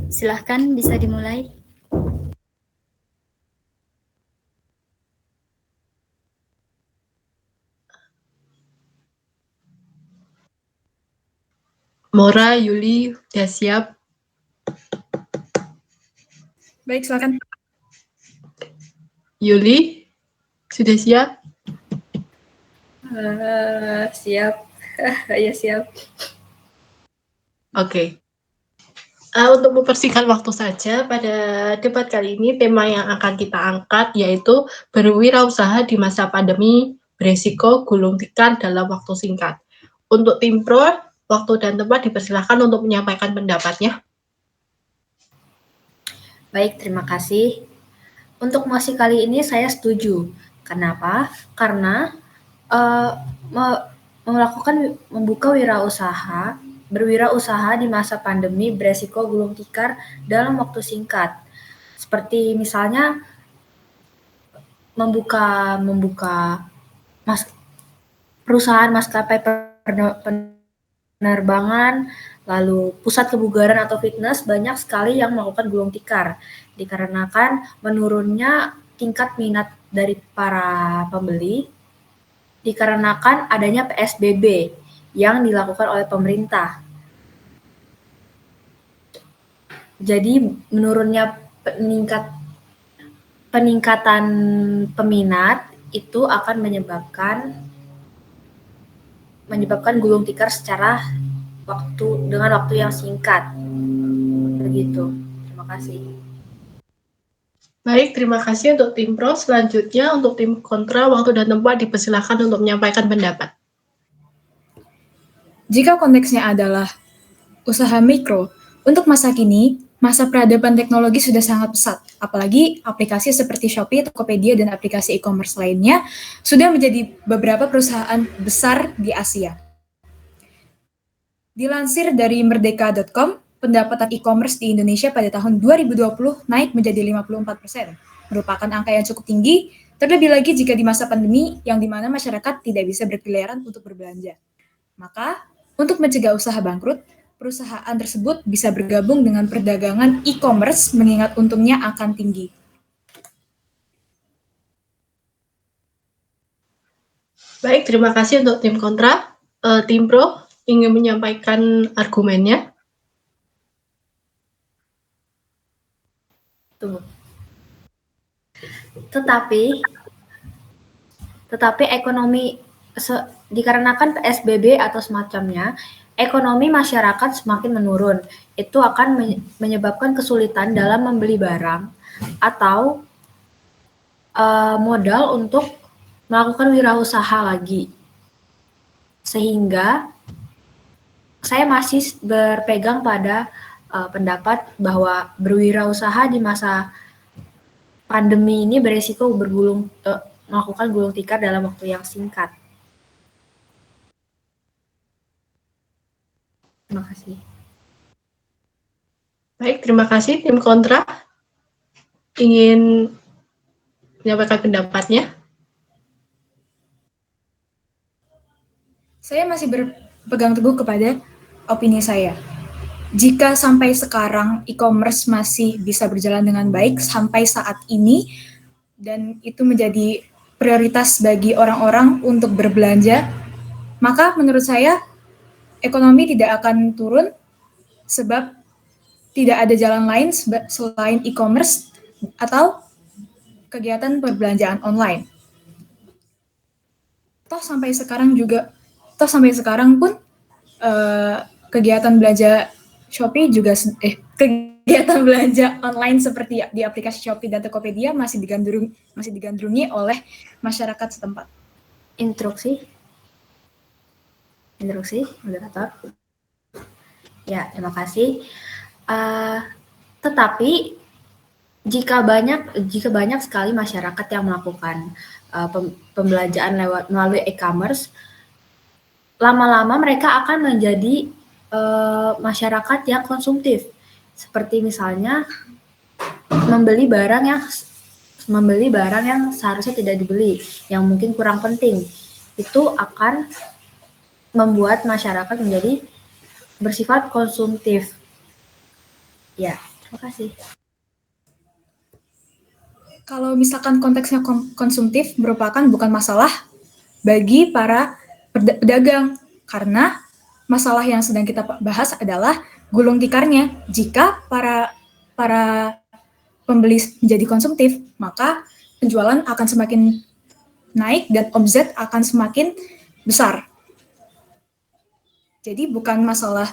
Silahkan bisa dimulai. Mora, Yuli, sudah siap? Baik, silakan. Yuli, sudah siap? Siap. Ya siap. Oke. Untuk mempersingkat waktu saja, pada debat kali ini tema yang akan kita angkat yaitu berwirausaha di masa pandemi beresiko gulung tikar dalam waktu singkat. Untuk tim pro, waktu dan tempat dipersilahkan untuk menyampaikan pendapatnya. Baik, terima kasih. Untuk mosi kali ini saya setuju. Kenapa? Karena membuka berwirausaha di masa pandemi beresiko gulung tikar dalam waktu singkat. Seperti misalnya membuka perusahaan maskapai penerbangan, lalu pusat kebugaran atau fitness, banyak sekali yang melakukan gulung tikar dikarenakan menurunnya tingkat minat dari para pembeli dikarenakan adanya PSBB yang dilakukan oleh pemerintah. Jadi menurunnya peningkatan peminat itu akan menyebabkan gulung tikar secara dengan waktu yang singkat. Begitu. Terima kasih. Baik, terima kasih untuk tim pro. Selanjutnya untuk tim kontra, waktu dan tempat dipersilahkan untuk menyampaikan pendapat. Jika konteksnya adalah usaha mikro, untuk masa kini, masa peradaban teknologi sudah sangat pesat. Apalagi aplikasi seperti Shopee, Tokopedia, dan aplikasi e-commerce lainnya sudah menjadi beberapa perusahaan besar di Asia. Dilansir dari merdeka.com, pendapatan e-commerce di Indonesia pada tahun 2020 naik menjadi 54%, merupakan angka yang cukup tinggi, terlebih lagi jika di masa pandemi yang dimana masyarakat tidak bisa berkeliaran untuk berbelanja. Maka, untuk mencegah usaha bangkrut, perusahaan tersebut bisa bergabung dengan perdagangan e-commerce mengingat untungnya akan tinggi. Baik, terima kasih untuk tim kontra. Tim pro ingin menyampaikan argumennya. Tunggu. Tetapi ekonomi dikarenakan PSBB atau semacamnya, ekonomi masyarakat semakin menurun. Itu akan menyebabkan kesulitan dalam membeli barang atau modal untuk melakukan wirausaha lagi. Sehingga saya masih berpegang pada pendapat bahwa berwirausaha di masa pandemi ini beresiko melakukan gulung tikar dalam waktu yang singkat. Terima kasih. Baik, terima kasih. Tim kontra ingin menyampaikan pendapatnya. Saya masih berpegang teguh kepada opini saya. Jika sampai sekarang e-commerce masih bisa berjalan dengan baik sampai saat ini, dan itu menjadi prioritas bagi orang-orang untuk berbelanja, maka menurut saya ekonomi tidak akan turun sebab tidak ada jalan lain selain e-commerce atau kegiatan perbelanjaan online. Toh sampai sekarang pun kegiatan belanja Shopee juga kegiatan belanja online seperti di aplikasi Shopee dan Tokopedia masih digandrungi oleh masyarakat setempat. Instruksi, moderator. Ya, terima kasih. Tetapi jika banyak sekali masyarakat yang melakukan pembelanjaan melalui e-commerce, lama-lama mereka akan menjadi masyarakat yang konsumtif, seperti misalnya membeli barang yang seharusnya tidak dibeli, yang mungkin kurang penting. Itu akan membuat masyarakat menjadi bersifat konsumtif. Ya, Terima kasih. Kalau misalkan konteksnya konsumtif merupakan bukan masalah bagi para pedagang, karena masalah yang sedang kita bahas adalah gulung tikarnya. Jika para pembeli menjadi konsumtif, maka penjualan akan semakin naik dan omset akan semakin besar. Jadi bukan masalah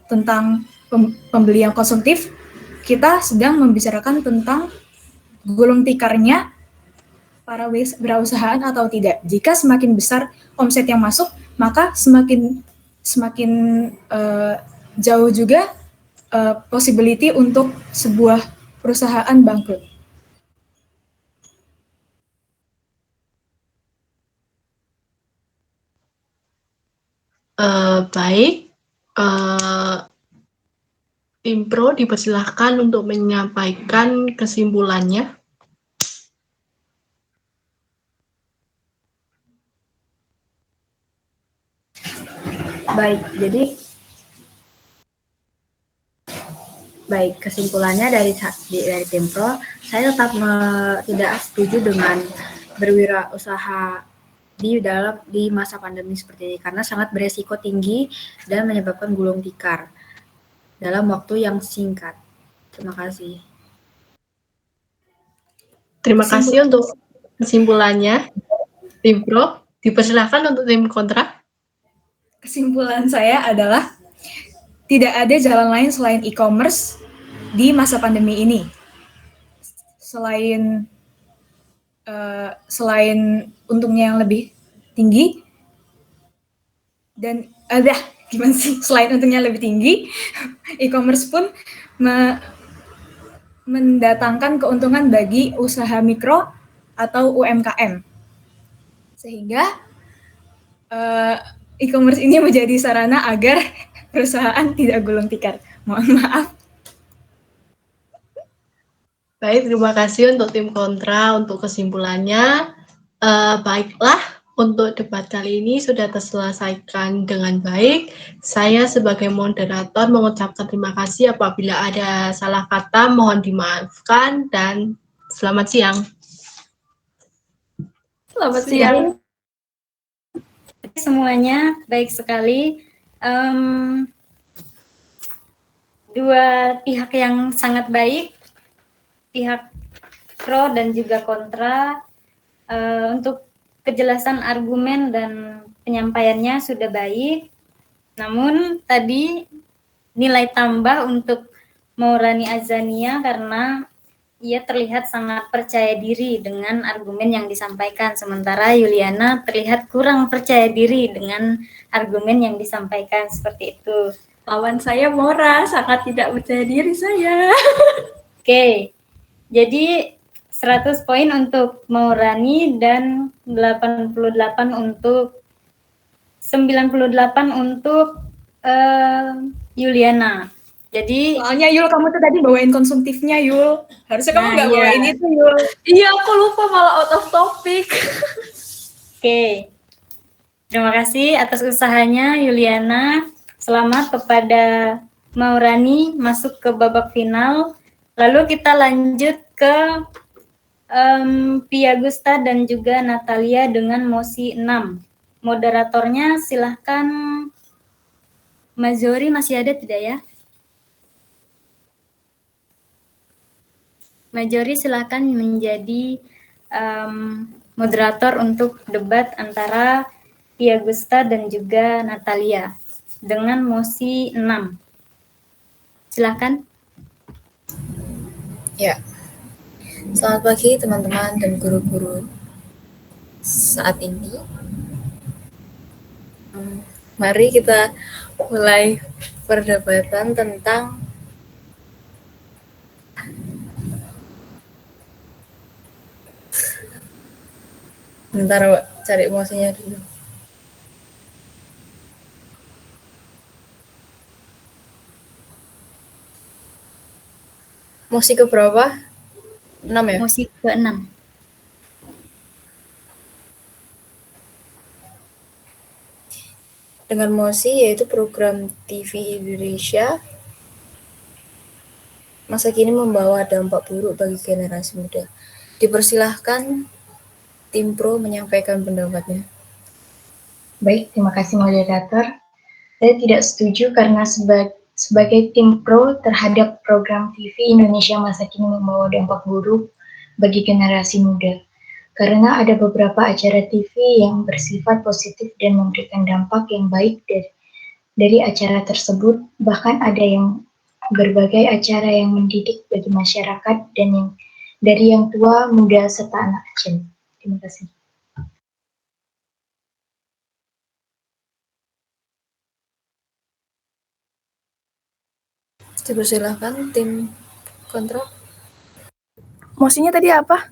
tentang pembeli yang konsumtif, kita sedang membicarakan tentang gulung tikarnya para wirausahaan atau tidak. Jika semakin besar omset yang masuk, maka semakin jauh juga possibility untuk sebuah perusahaan bangkrut. Baik, tim pro dipersilahkan untuk menyampaikan kesimpulannya. Baik, jadi kesimpulannya dari tim pro, saya tetap tidak setuju dengan berwirausaha di masa pandemi seperti ini karena sangat beresiko tinggi dan menyebabkan gulung tikar dalam waktu yang singkat. Terima kasih. Terima kasih untuk kesimpulannya. Tim pro, dipersilahkan untuk tim kontra. Kesimpulan saya adalah tidak ada jalan lain selain e-commerce di masa pandemi ini. Selain untungnya yang lebih tinggi dan selain untungnya lebih tinggi, e-commerce pun mendatangkan keuntungan bagi usaha mikro atau UMKM. Sehingga e-commerce ini menjadi sarana agar perusahaan tidak gulung tikar. Mohon maaf. Baik, terima kasih untuk tim kontra untuk kesimpulannya. Baiklah, untuk debat kali ini sudah terselesaikan dengan baik. Saya sebagai moderator mengucapkan terima kasih apabila ada salah kata, mohon dimaafkan dan selamat siang. Selamat siang semuanya, baik sekali. Dua pihak yang sangat baik, pihak pro dan juga kontra, untuk kejelasan argumen dan penyampaiannya sudah baik. Namun tadi nilai tambah untuk Maurani Azania karena ia terlihat sangat percaya diri dengan argumen yang disampaikan, sementara Yuliana terlihat kurang percaya diri dengan argumen yang disampaikan, seperti itu. Lawan saya Mora, sangat tidak percaya diri saya. Oke, jadi 100 poin untuk Maurani dan 98 untuk 98 untuk Yuliana. Jadi soalnya Yul, kamu tuh tadi bawain konsumtifnya, Yul. Harusnya kamu nggak bawain itu, Yul. Iya, aku lupa, malah out of topic. Oke. Terima kasih atas usahanya Yuliana. Selamat kepada Maurani masuk ke babak final. Lalu kita lanjut ke Pia Gusta dan juga Natalia dengan mosi 6. Moderatornya silahkan. Mazori masih ada tidak ya? Majori silakan menjadi moderator untuk debat antara Pia Gusta dan juga Natalia dengan mosi 6. Silakan. Ya. Selamat pagi teman-teman dan guru-guru saat ini. Mari kita mulai perdebatan tentang bentar, Mbak, cari emosinya dulu. Mosi ke berapa? 6 ya? Mosi ke-6. Dengan mosi yaitu program TV Indonesia masa kini membawa dampak buruk bagi generasi muda. Dipersilahkan tim pro menyampaikan pendapatnya. Baik, terima kasih moderator. Saya tidak setuju karena sebagai tim pro terhadap program TV Indonesia masa kini membawa dampak buruk bagi generasi muda. Karena ada beberapa acara TV yang bersifat positif dan memberikan dampak yang baik dari acara tersebut, bahkan ada yang berbagai acara yang mendidik bagi masyarakat dan yang dari yang tua, muda, serta anak kecil. Terima kasih. Dipersilahkan tim kontra. Mosinya tadi apa?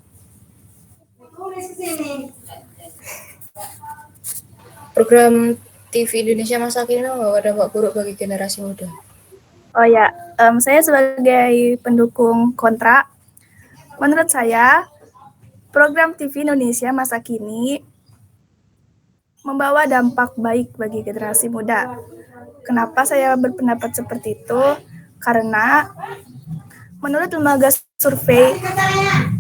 Program TV Indonesia masa kini membawa dampak buruk bagi generasi muda. Oh ya, saya sebagai pendukung kontra, menurut saya program TV Indonesia masa kini membawa dampak baik bagi generasi muda. Kenapa saya berpendapat seperti itu? Karena menurut lembaga survei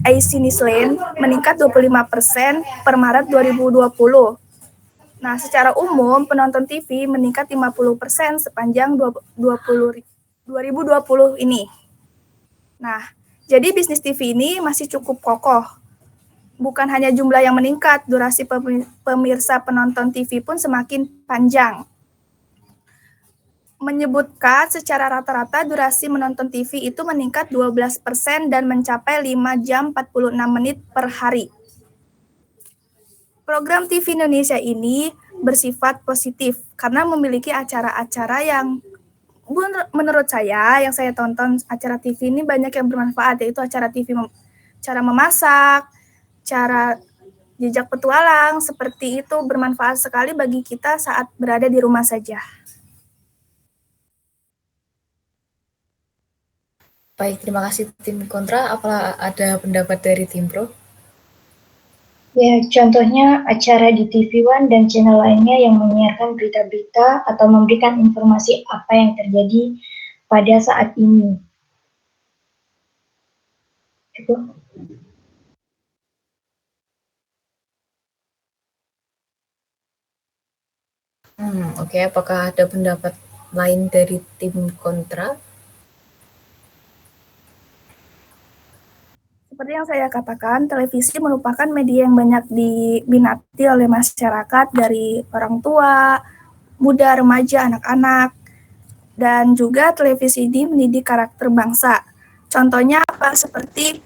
IC Nielsen meningkat 25% per Maret 2020. Nah, secara umum penonton TV meningkat 50% sepanjang 2020 ini. Nah, jadi bisnis TV ini masih cukup kokoh. Bukan hanya jumlah yang meningkat, durasi pemirsa penonton TV pun semakin panjang. Menyebutkan secara rata-rata durasi menonton TV itu meningkat 12% dan mencapai 5 jam 46 menit per hari. Program TV Indonesia ini bersifat positif karena memiliki acara-acara yang menurut saya, yang saya tonton acara TV ini banyak yang bermanfaat, yaitu acara TV cara memasak, cara jejak petualang, seperti itu bermanfaat sekali bagi kita saat berada di rumah saja. Baik, terima kasih tim kontra. Apa ada pendapat dari tim pro? Ya, contohnya acara di TV One dan channel lainnya yang menyiarkan berita-berita atau memberikan informasi apa yang terjadi pada saat ini. Itu. Oke, apakah ada pendapat lain dari tim kontra? Seperti yang saya katakan, televisi merupakan media yang banyak diminati oleh masyarakat dari orang tua, muda, remaja, anak-anak, dan juga televisi ini mendidik karakter bangsa. Contohnya apa? Seperti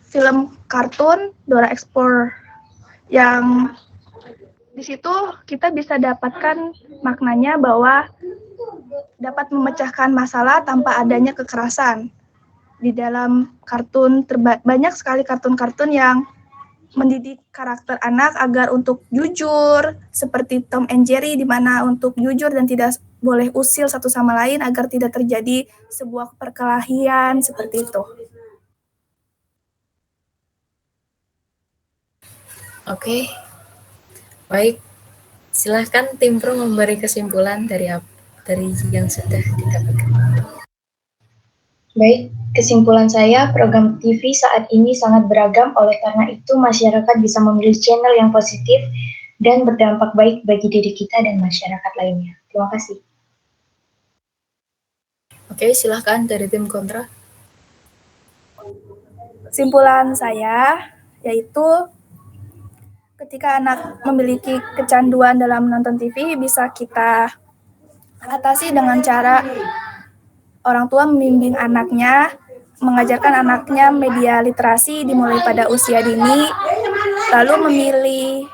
film kartun Dora Explorer, yang di situ kita bisa dapatkan maknanya bahwa dapat memecahkan masalah tanpa adanya kekerasan. Di dalam kartun banyak sekali kartun-kartun yang mendidik karakter anak agar untuk jujur, seperti Tom and Jerry, di mana untuk jujur dan tidak boleh usil satu sama lain agar tidak terjadi sebuah perkelahian seperti itu. Oke, baik. Silahkan tim pro memberi kesimpulan dari yang sudah didapatkan. Baik, kesimpulan saya, program TV saat ini sangat beragam, oleh karena itu masyarakat bisa memilih channel yang positif dan berdampak baik bagi diri kita dan masyarakat lainnya. Terima kasih. Oke, silahkan dari tim kontra. Kesimpulan saya yaitu ketika anak memiliki kecanduan dalam menonton TV, bisa kita atasi dengan cara orang tua membimbing anaknya, mengajarkan anaknya media literasi dimulai pada usia dini, lalu memilih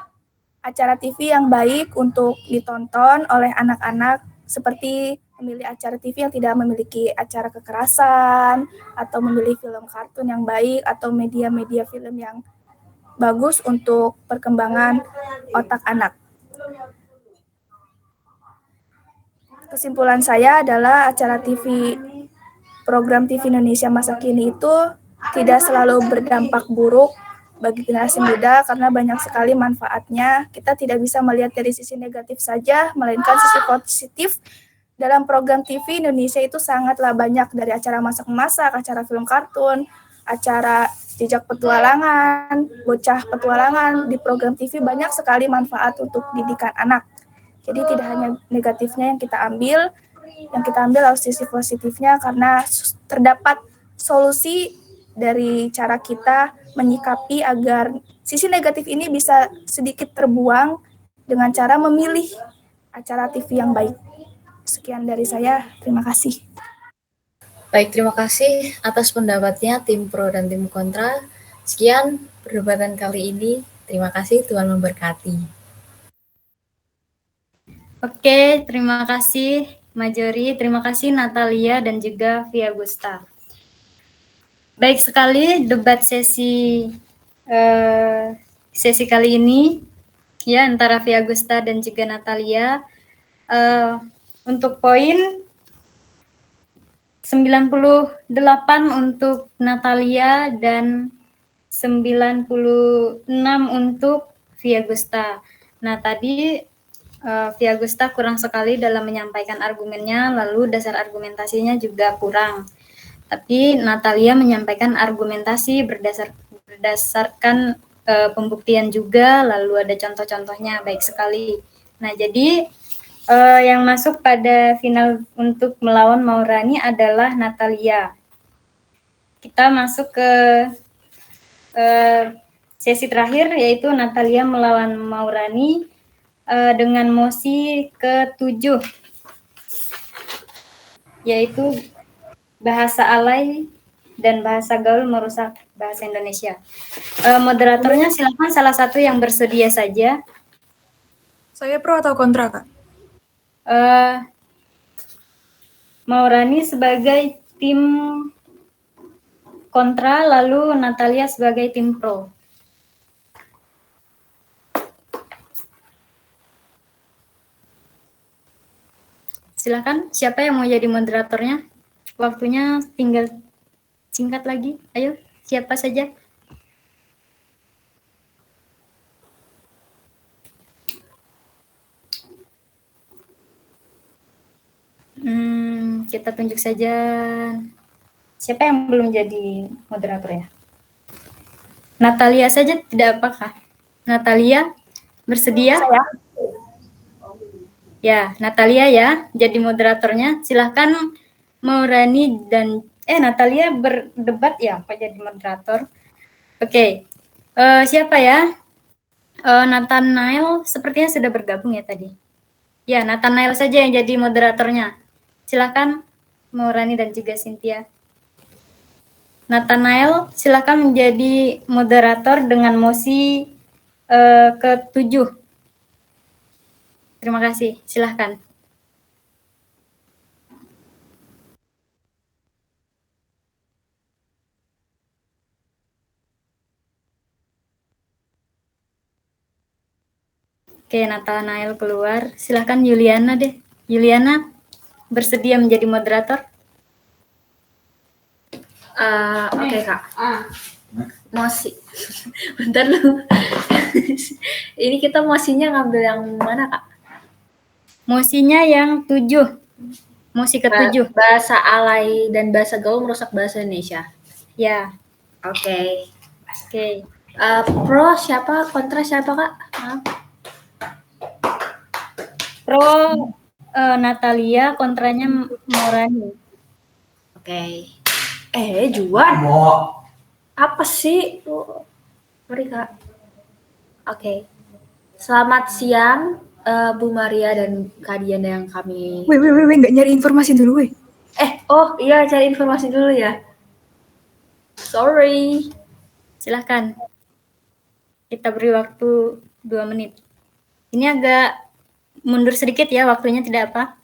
acara TV yang baik untuk ditonton oleh anak-anak, seperti memilih acara TV yang tidak memiliki acara kekerasan, atau memilih film kartun yang baik, atau media-media film yang bagus untuk perkembangan otak anak. Kesimpulan saya adalah acara TV, program TV Indonesia masa kini itu tidak selalu berdampak buruk bagi generasi muda karena banyak sekali manfaatnya. Kita tidak bisa melihat dari sisi negatif saja, melainkan sisi positif dalam program TV Indonesia itu sangatlah banyak, dari acara masak-masak, acara film kartun, acara jejak petualangan, bocah petualangan. Di program TV banyak sekali manfaat untuk didikan anak. Jadi tidak hanya negatifnya yang kita ambil harus sisi positifnya, karena terdapat solusi dari cara kita menyikapi agar sisi negatif ini bisa sedikit terbuang dengan cara memilih acara TV yang baik. Sekian dari saya, terima kasih. Baik, terima kasih atas pendapatnya tim pro dan tim kontra. Sekian perdebatan kali ini. Terima kasih, Tuhan memberkati. Oke, terima kasih Majori, terima kasih Natalia dan juga Via Gusta. Baik sekali debat sesi kali ini ya antara Via Gusta dan juga Natalia. Untuk poin 98 untuk Natalia dan 96 untuk Via Gusta. Nah, tadi Via Gusta kurang sekali dalam menyampaikan argumennya, lalu dasar argumentasinya juga kurang. Tapi Natalia menyampaikan argumentasi berdasarkan pembuktian juga, lalu ada contoh-contohnya, baik sekali. Nah, jadi yang masuk pada final untuk melawan Maurani adalah Natalia. Kita masuk ke sesi terakhir, yaitu Natalia melawan Maurani dengan mosi ke-7, yaitu bahasa alay dan bahasa gaul merusak bahasa Indonesia. Moderatornya silakan salah satu yang bersedia saja. Saya pro atau kontra, Kak? Maurani sebagai tim kontra, lalu Natalia sebagai tim pro. Silakan, siapa yang mau jadi moderatornya? Waktunya tinggal singkat lagi. Ayo, siapa saja? Kita tunjuk saja. Siapa yang belum jadi moderator ya? Natalia saja tidak apakah? Natalia bersedia? Saya. Ya, Natalia ya, jadi moderatornya. Silahkan Maurani dan Natalia berdebat ya, apa jadi moderator? Oke, siapa ya? Nathanael sepertinya sudah bergabung ya tadi. Ya, Nathanael saja yang jadi moderatornya. Silahkan Maurani dan juga Cynthia. Nathanael, silakan menjadi moderator dengan mosi ke-7. Terima kasih, silahkan. Oke, Nathanael keluar. Silahkan Yuliana deh. Yuliana, bersedia menjadi moderator? Oke, Kak. Mosi. Bentar dulu. Ini kita mosinya ngambil yang mana, Kak? Mosinya yang 7. Mosi ke-7. Bahasa alay dan bahasa gaul merusak bahasa Indonesia. Ya. Oke. Oke. Pro siapa? Kontra siapa, Kak? Pro Natalia, kontranya Maurani. Oke. Juan. Apa sih? Mari, Kak. Oke. Selamat siang, Bu Maria dan Kak Diana yang kami... Weh, nggak nyari informasi dulu, weh. Oh iya, cari informasi dulu ya. Sorry. Silahkan. Kita beri waktu 2 menit. Ini agak mundur sedikit ya, waktunya tidak apa.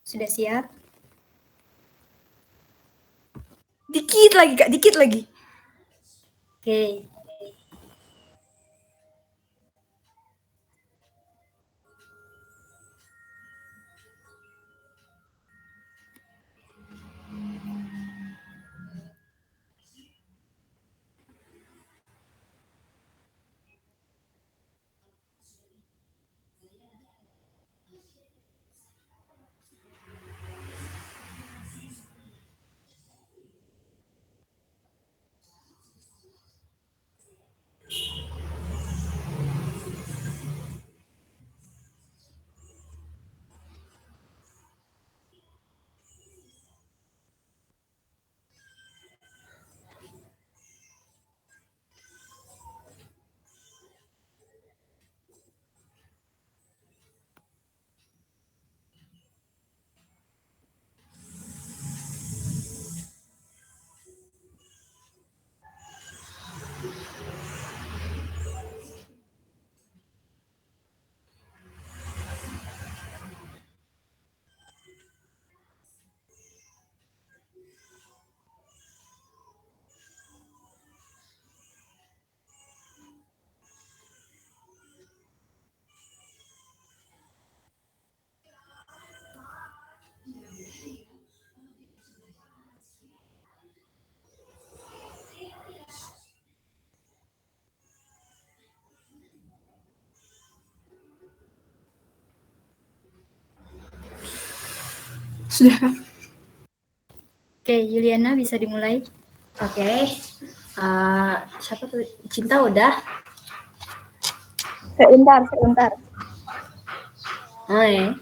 Sudah siap? Dikit lagi, Kak, dikit lagi. Oke. Sudah, Kak. Oke, Yuliana bisa dimulai. Oke. Siapa tuh? Cinta udah? Sebentar. Hai.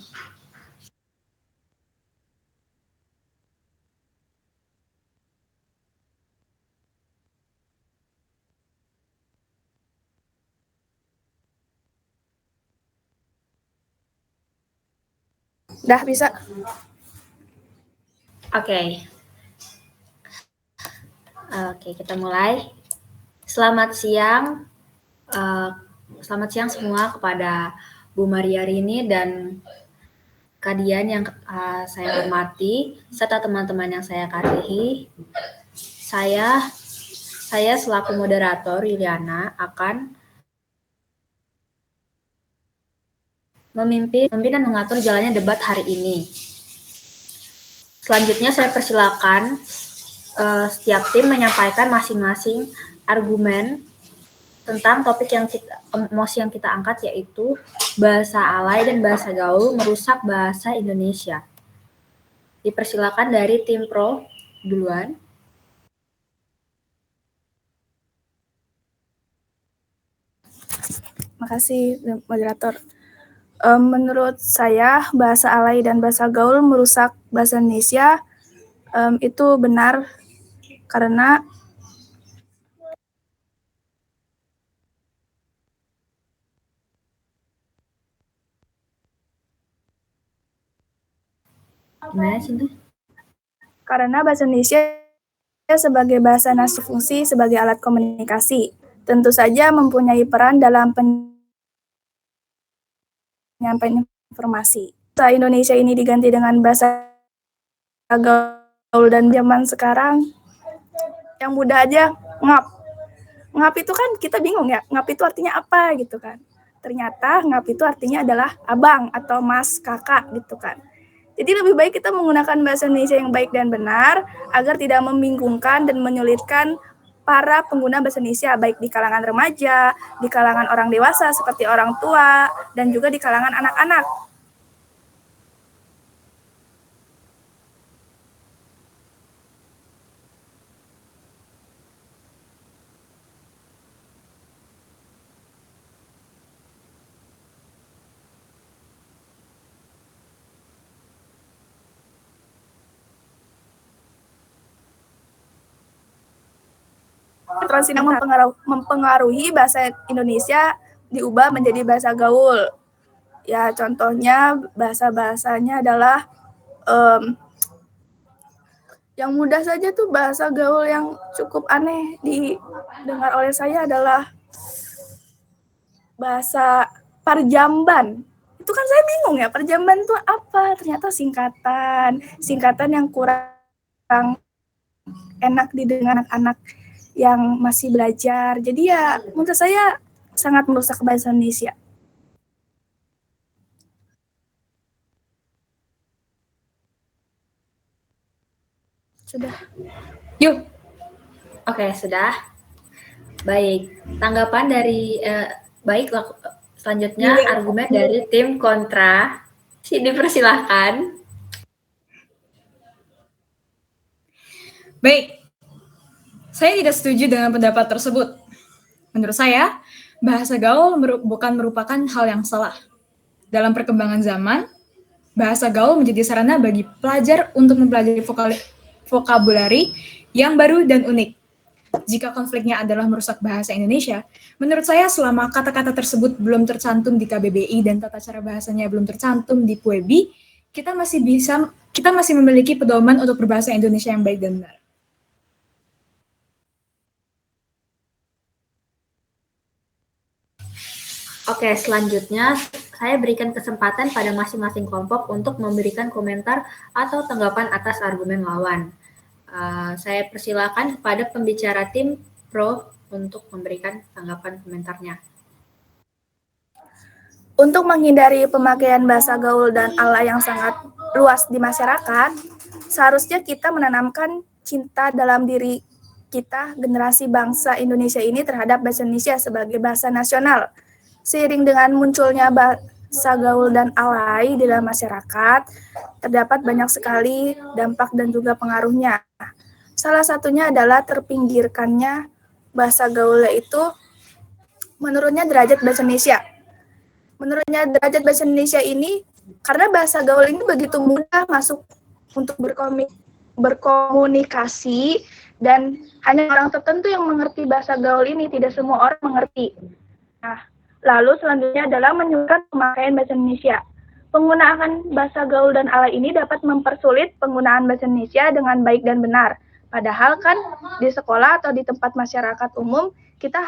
Dah bisa. Oke. Oke, kita mulai. Selamat siang. Selamat siang semua kepada Bu Maria Rini dan Kak Dian yang saya hormati, serta teman-teman yang saya kasihi. Saya selaku moderator Yuliana akan memimpin dan mengatur jalannya debat hari ini. Selanjutnya saya persilakan setiap tim menyampaikan masing-masing argumen tentang topik emosi yang kita angkat, yaitu bahasa alay dan bahasa gaul merusak bahasa Indonesia. Dipersilakan dari tim pro duluan. Makasih, moderator. Menurut saya, bahasa alay dan bahasa gaul merusak bahasa Indonesia. Itu benar karena Gimana sih? Karena bahasa Indonesia sebagai bahasa nasi fungsi sebagai alat komunikasi, tentu saja mempunyai peran dalam penyampaian informasi. Bahasa Indonesia ini diganti dengan bahasa gaul dan zaman sekarang, yang mudah aja ngap. Ngap itu kan kita bingung ya, ngap itu artinya apa gitu kan. Ternyata ngap itu artinya adalah abang atau mas, kakak gitu kan. Jadi lebih baik kita menggunakan bahasa Indonesia yang baik dan benar agar tidak membingungkan dan menyulitkan para pengguna bahasa Indonesia, baik di kalangan remaja, di kalangan orang dewasa seperti orang tua, dan juga di kalangan anak-anak. Transisi yang mempengaruhi bahasa Indonesia diubah menjadi bahasa gaul. Ya, contohnya bahasa-bahasanya adalah yang mudah saja tuh bahasa gaul yang cukup aneh didengar oleh saya adalah bahasa parjamban. Itu kan saya bingung ya, perjamuan itu apa? Ternyata singkatan yang kurang enak didengar anak-anak yang masih belajar. Jadi ya menurut saya sangat merusak bahasa Indonesia. Sudah. Yuk. Oke, sudah. Baik, tanggapan dari selanjutnya argumen dari tim kontra. Dipersilahkan. Baik, saya tidak setuju dengan pendapat tersebut. Menurut saya, bahasa gaul bukan merupakan hal yang salah. Dalam perkembangan zaman, bahasa gaul menjadi sarana bagi pelajar untuk mempelajari vokabulari yang baru dan unik. Jika konfliknya adalah merusak bahasa Indonesia, menurut saya selama kata-kata tersebut belum tercantum di KBBI dan tata cara bahasanya belum tercantum di PUEBI, kita masih memiliki pedoman untuk berbahasa Indonesia yang baik dan benar. Oke, selanjutnya saya berikan kesempatan pada masing-masing kelompok untuk memberikan komentar atau tanggapan atas argumen lawan. Saya persilakan kepada pembicara tim pro untuk memberikan tanggapan komentarnya. Untuk menghindari pemakaian bahasa gaul dan ala yang sangat luas di masyarakat, seharusnya kita menanamkan cinta dalam diri kita, generasi bangsa Indonesia ini terhadap bahasa Indonesia sebagai bahasa nasional. Seiring dengan munculnya bahasa gaul dan alay di dalam masyarakat, terdapat banyak sekali dampak dan juga pengaruhnya. Salah satunya adalah terpinggirkannya bahasa gaul, yaitu menurunnya derajat bahasa Indonesia. Menurunnya derajat bahasa Indonesia ini karena bahasa gaul ini begitu mudah masuk untuk berkomunikasi dan hanya orang tertentu yang mengerti bahasa gaul ini, tidak semua orang mengerti. Nah, lalu selanjutnya adalah menyukai pemakaian bahasa Indonesia. Penggunaan bahasa gaul dan alay ini dapat mempersulit penggunaan bahasa Indonesia dengan baik dan benar. Padahal kan di sekolah atau di tempat masyarakat umum kita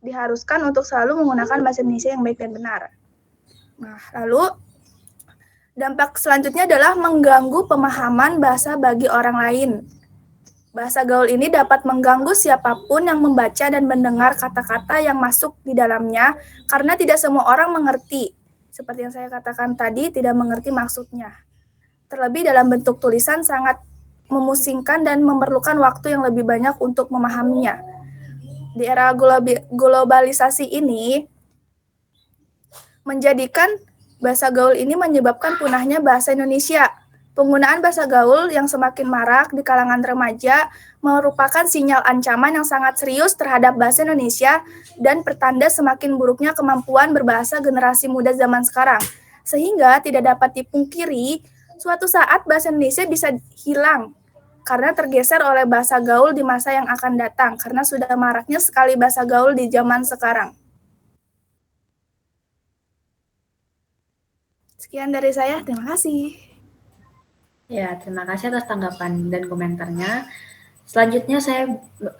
diharuskan untuk selalu menggunakan bahasa Indonesia yang baik dan benar. Nah, lalu dampak selanjutnya adalah mengganggu pemahaman bahasa bagi orang lain. Bahasa gaul ini dapat mengganggu siapapun yang membaca dan mendengar kata-kata yang masuk di dalamnya karena tidak semua orang mengerti. Seperti yang saya katakan tadi, tidak mengerti maksudnya. Terlebih dalam bentuk tulisan sangat memusingkan dan memerlukan waktu yang lebih banyak untuk memahaminya. Di era globalisasi ini, menjadikan bahasa gaul ini menyebabkan punahnya bahasa Indonesia. Penggunaan bahasa gaul yang semakin marak di kalangan remaja merupakan sinyal ancaman yang sangat serius terhadap bahasa Indonesia dan pertanda semakin buruknya kemampuan berbahasa generasi muda zaman sekarang. Sehingga tidak dapat dipungkiri, suatu saat bahasa Indonesia bisa hilang karena tergeser oleh bahasa gaul di masa yang akan datang, karena sudah maraknya sekali bahasa gaul di zaman sekarang. Sekian dari saya, terima kasih. Ya, terima kasih atas tanggapan dan komentarnya. Selanjutnya saya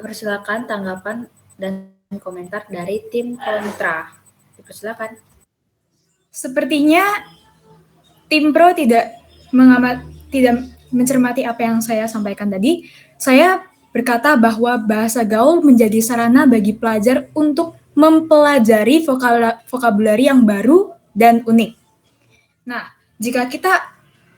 persilakan tanggapan dan komentar dari tim kontra. Dipersilakan. Sepertinya tim pro tidak mencermati apa yang saya sampaikan tadi. Saya berkata bahwa bahasa gaul menjadi sarana bagi pelajar untuk mempelajari vokabulari yang baru dan unik. Nah, jika kita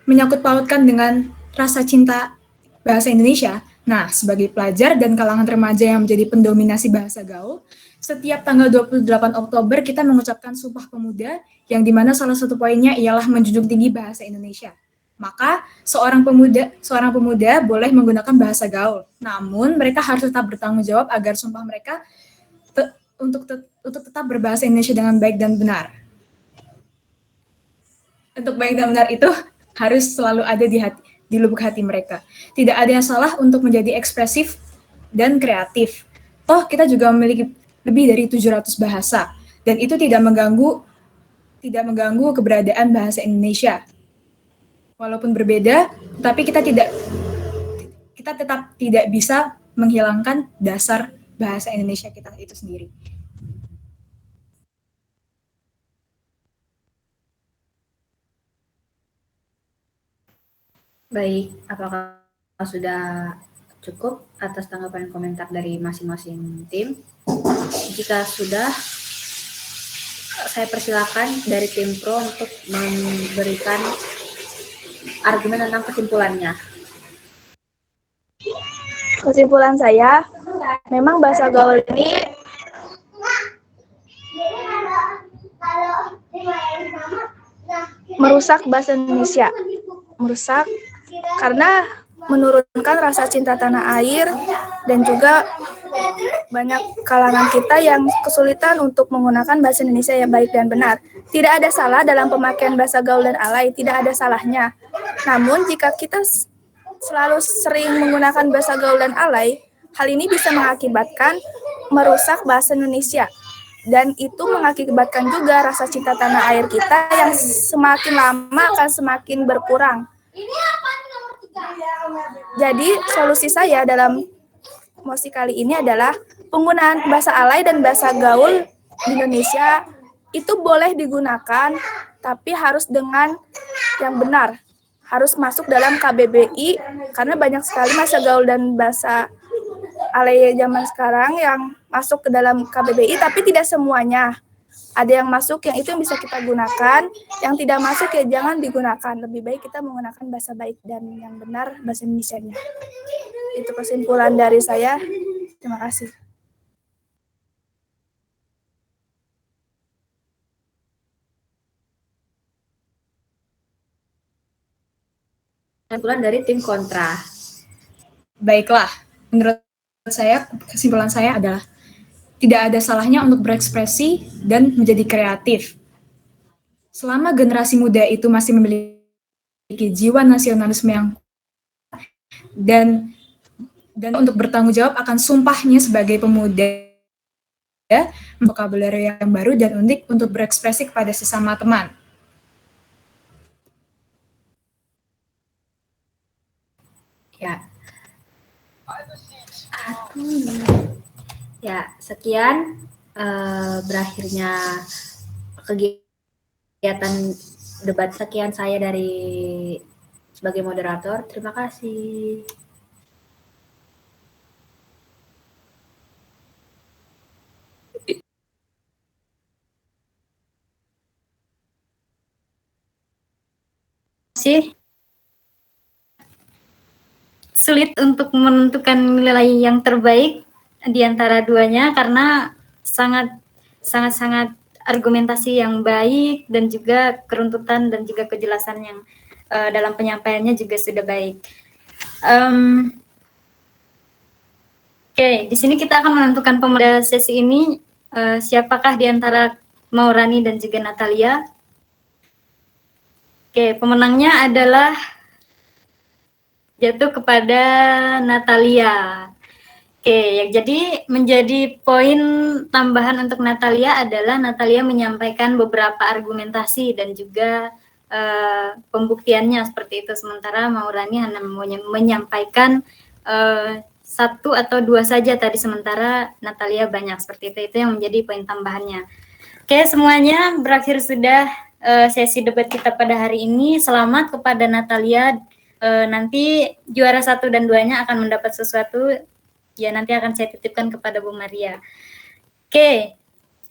menyangkut pautkan dengan rasa cinta bahasa Indonesia, nah, sebagai pelajar dan kalangan remaja yang menjadi pendominasi bahasa gaul, setiap tanggal 28 Oktober kita mengucapkan Sumpah Pemuda, yang dimana salah satu poinnya ialah menjunjung tinggi bahasa Indonesia. Maka, seorang pemuda boleh menggunakan bahasa gaul, namun mereka harus tetap bertanggung jawab agar sumpah mereka untuk tetap berbahasa Indonesia dengan baik dan benar. Untuk baik dan benar itu harus selalu ada di lubuk hati mereka. Tidak ada yang salah untuk menjadi ekspresif dan kreatif. Toh kita juga memiliki lebih dari 700 bahasa, dan itu tidak mengganggu keberadaan bahasa Indonesia. Walaupun berbeda, tapi kita tetap tidak bisa menghilangkan dasar bahasa Indonesia kita itu sendiri. Baik, apakah sudah cukup atas tanggapan komentar dari masing-masing tim? Jika sudah, saya persilakan dari tim Pro untuk memberikan argumen tentang kesimpulannya. Kesimpulan saya, memang bahasa gaul ini merusak bahasa Indonesia. Merusak karena menurunkan rasa cinta tanah air dan juga banyak kalangan kita yang kesulitan untuk menggunakan bahasa Indonesia yang baik dan benar. Tidak ada salah dalam pemakaian bahasa gaul dan alay, tidak ada salahnya. Namun jika kita selalu sering menggunakan bahasa gaul dan alay, hal ini bisa mengakibatkan merusak bahasa Indonesia. Dan itu mengakibatkan juga rasa cinta tanah air kita yang semakin lama akan semakin berkurang. Jadi solusi saya dalam mosi kali ini adalah penggunaan bahasa alay dan bahasa gaul di Indonesia itu boleh digunakan, tapi harus dengan yang benar. Harus masuk dalam KBBI, karena banyak sekali bahasa gaul dan bahasa alay zaman sekarang yang masuk ke dalam KBBI, tapi tidak semuanya. Ada yang masuk, yang itu yang bisa kita gunakan, yang tidak masuk ya jangan digunakan. Lebih baik kita menggunakan bahasa baik dan yang benar bahasa Indonesianya. Itu kesimpulan dari saya. Terima kasih. Kesimpulan dari tim kontra. Baiklah, menurut saya, kesimpulan saya adalah tidak ada salahnya untuk berekspresi dan menjadi kreatif. Selama generasi muda itu masih memiliki jiwa nasionalisme yang dan untuk bertanggung jawab akan sumpahnya sebagai pemuda, vocabulary yang baru dan unik untuk berekspresi kepada sesama teman. Ya. Ya, sekian berakhirnya kegiatan debat. Sekian saya dari sebagai moderator. Terima kasih. Sulit untuk menentukan nilai yang terbaik di antara duanya karena sangat argumentasi yang baik dan juga keruntutan dan juga kejelasan yang dalam penyampaiannya juga sudah baik. Oke, di sini kita akan menentukan pemenang sesi ini. Siapakah di antara Maurani dan juga Natalia? Oke, pemenangnya adalah jatuh kepada Natalia. Oke, ya, jadi menjadi poin tambahan untuk Natalia adalah Natalia menyampaikan beberapa argumentasi dan juga pembuktiannya seperti itu. Sementara Maurani hanya menyampaikan satu atau dua saja tadi, sementara Natalia banyak seperti itu. Itu yang menjadi poin tambahannya. Oke, semuanya berakhir sudah sesi debat kita pada hari ini. Selamat kepada Natalia. Nanti juara 1 dan 2-nya akan mendapat sesuatu, ya nanti akan saya titipkan kepada Bu Maria. Oke,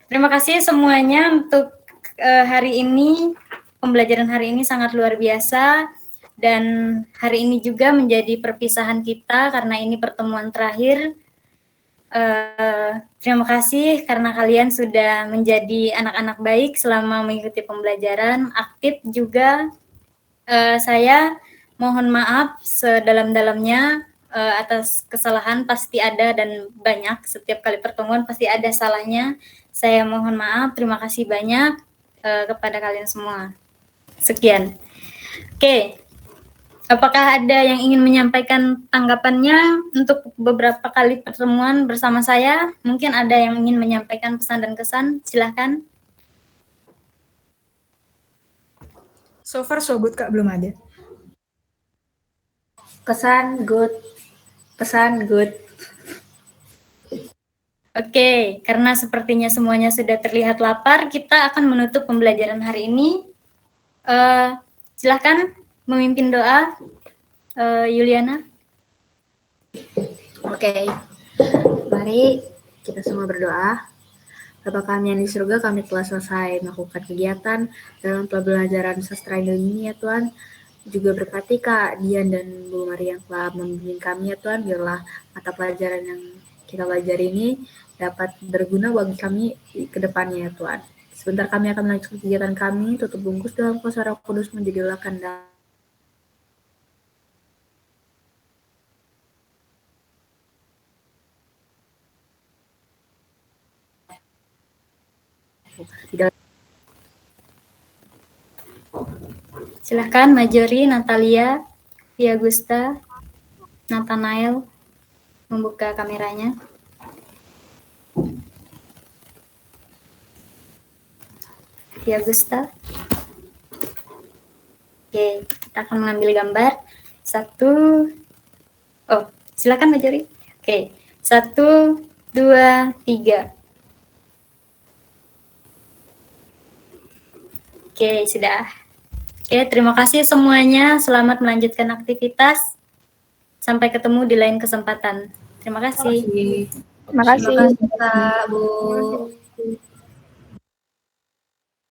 terima kasih semuanya untuk hari ini. Pembelajaran hari ini sangat luar biasa, dan hari ini juga menjadi perpisahan kita karena ini pertemuan terakhir. Terima kasih karena kalian sudah menjadi anak-anak baik selama mengikuti pembelajaran, aktif juga. Saya mohon maaf sedalam-dalamnya atas kesalahan, pasti ada dan banyak, setiap kali pertemuan pasti ada salahnya. Saya mohon maaf, terima kasih banyak kepada kalian semua. Sekian. Oke, apakah ada yang ingin menyampaikan tanggapannya untuk beberapa kali pertemuan bersama saya? Mungkin ada yang ingin menyampaikan pesan dan kesan, silahkan. So far so good Kak, belum ada. Kesan good, pesan good. Oke, karena sepertinya semuanya sudah terlihat lapar, kita akan menutup pembelajaran hari ini. Silahkan memimpin doa. Yuliana. Oke, mari kita semua berdoa. Bapa kami yang di surga, kami telah selesai melakukan kegiatan dalam pembelajaran sastra ini ya Tuhan. Juga berkati Kak Dian dan Bu Maria yang telah membimbing kami ya Tuhan. Biarlah mata pelajaran yang kita pelajari ini dapat berguna bagi kami ke depannya ya Tuhan. Sebentar kami akan melanjutkan kegiatan kami, tutup bungkus dalam kuasa Roh Kudus menjadilah kehendak. Silahkan Majori, Natalia, Via Gusta, Nathanael membuka kameranya. Via Gusta. Oke, kita akan mengambil gambar. Silakan Majori. Oke, 1, 2, 3. Oke, sudah. Oke, terima kasih semuanya. Selamat melanjutkan aktivitas. Sampai ketemu di lain kesempatan. Terima kasih. Terima kasih. Kak Bu.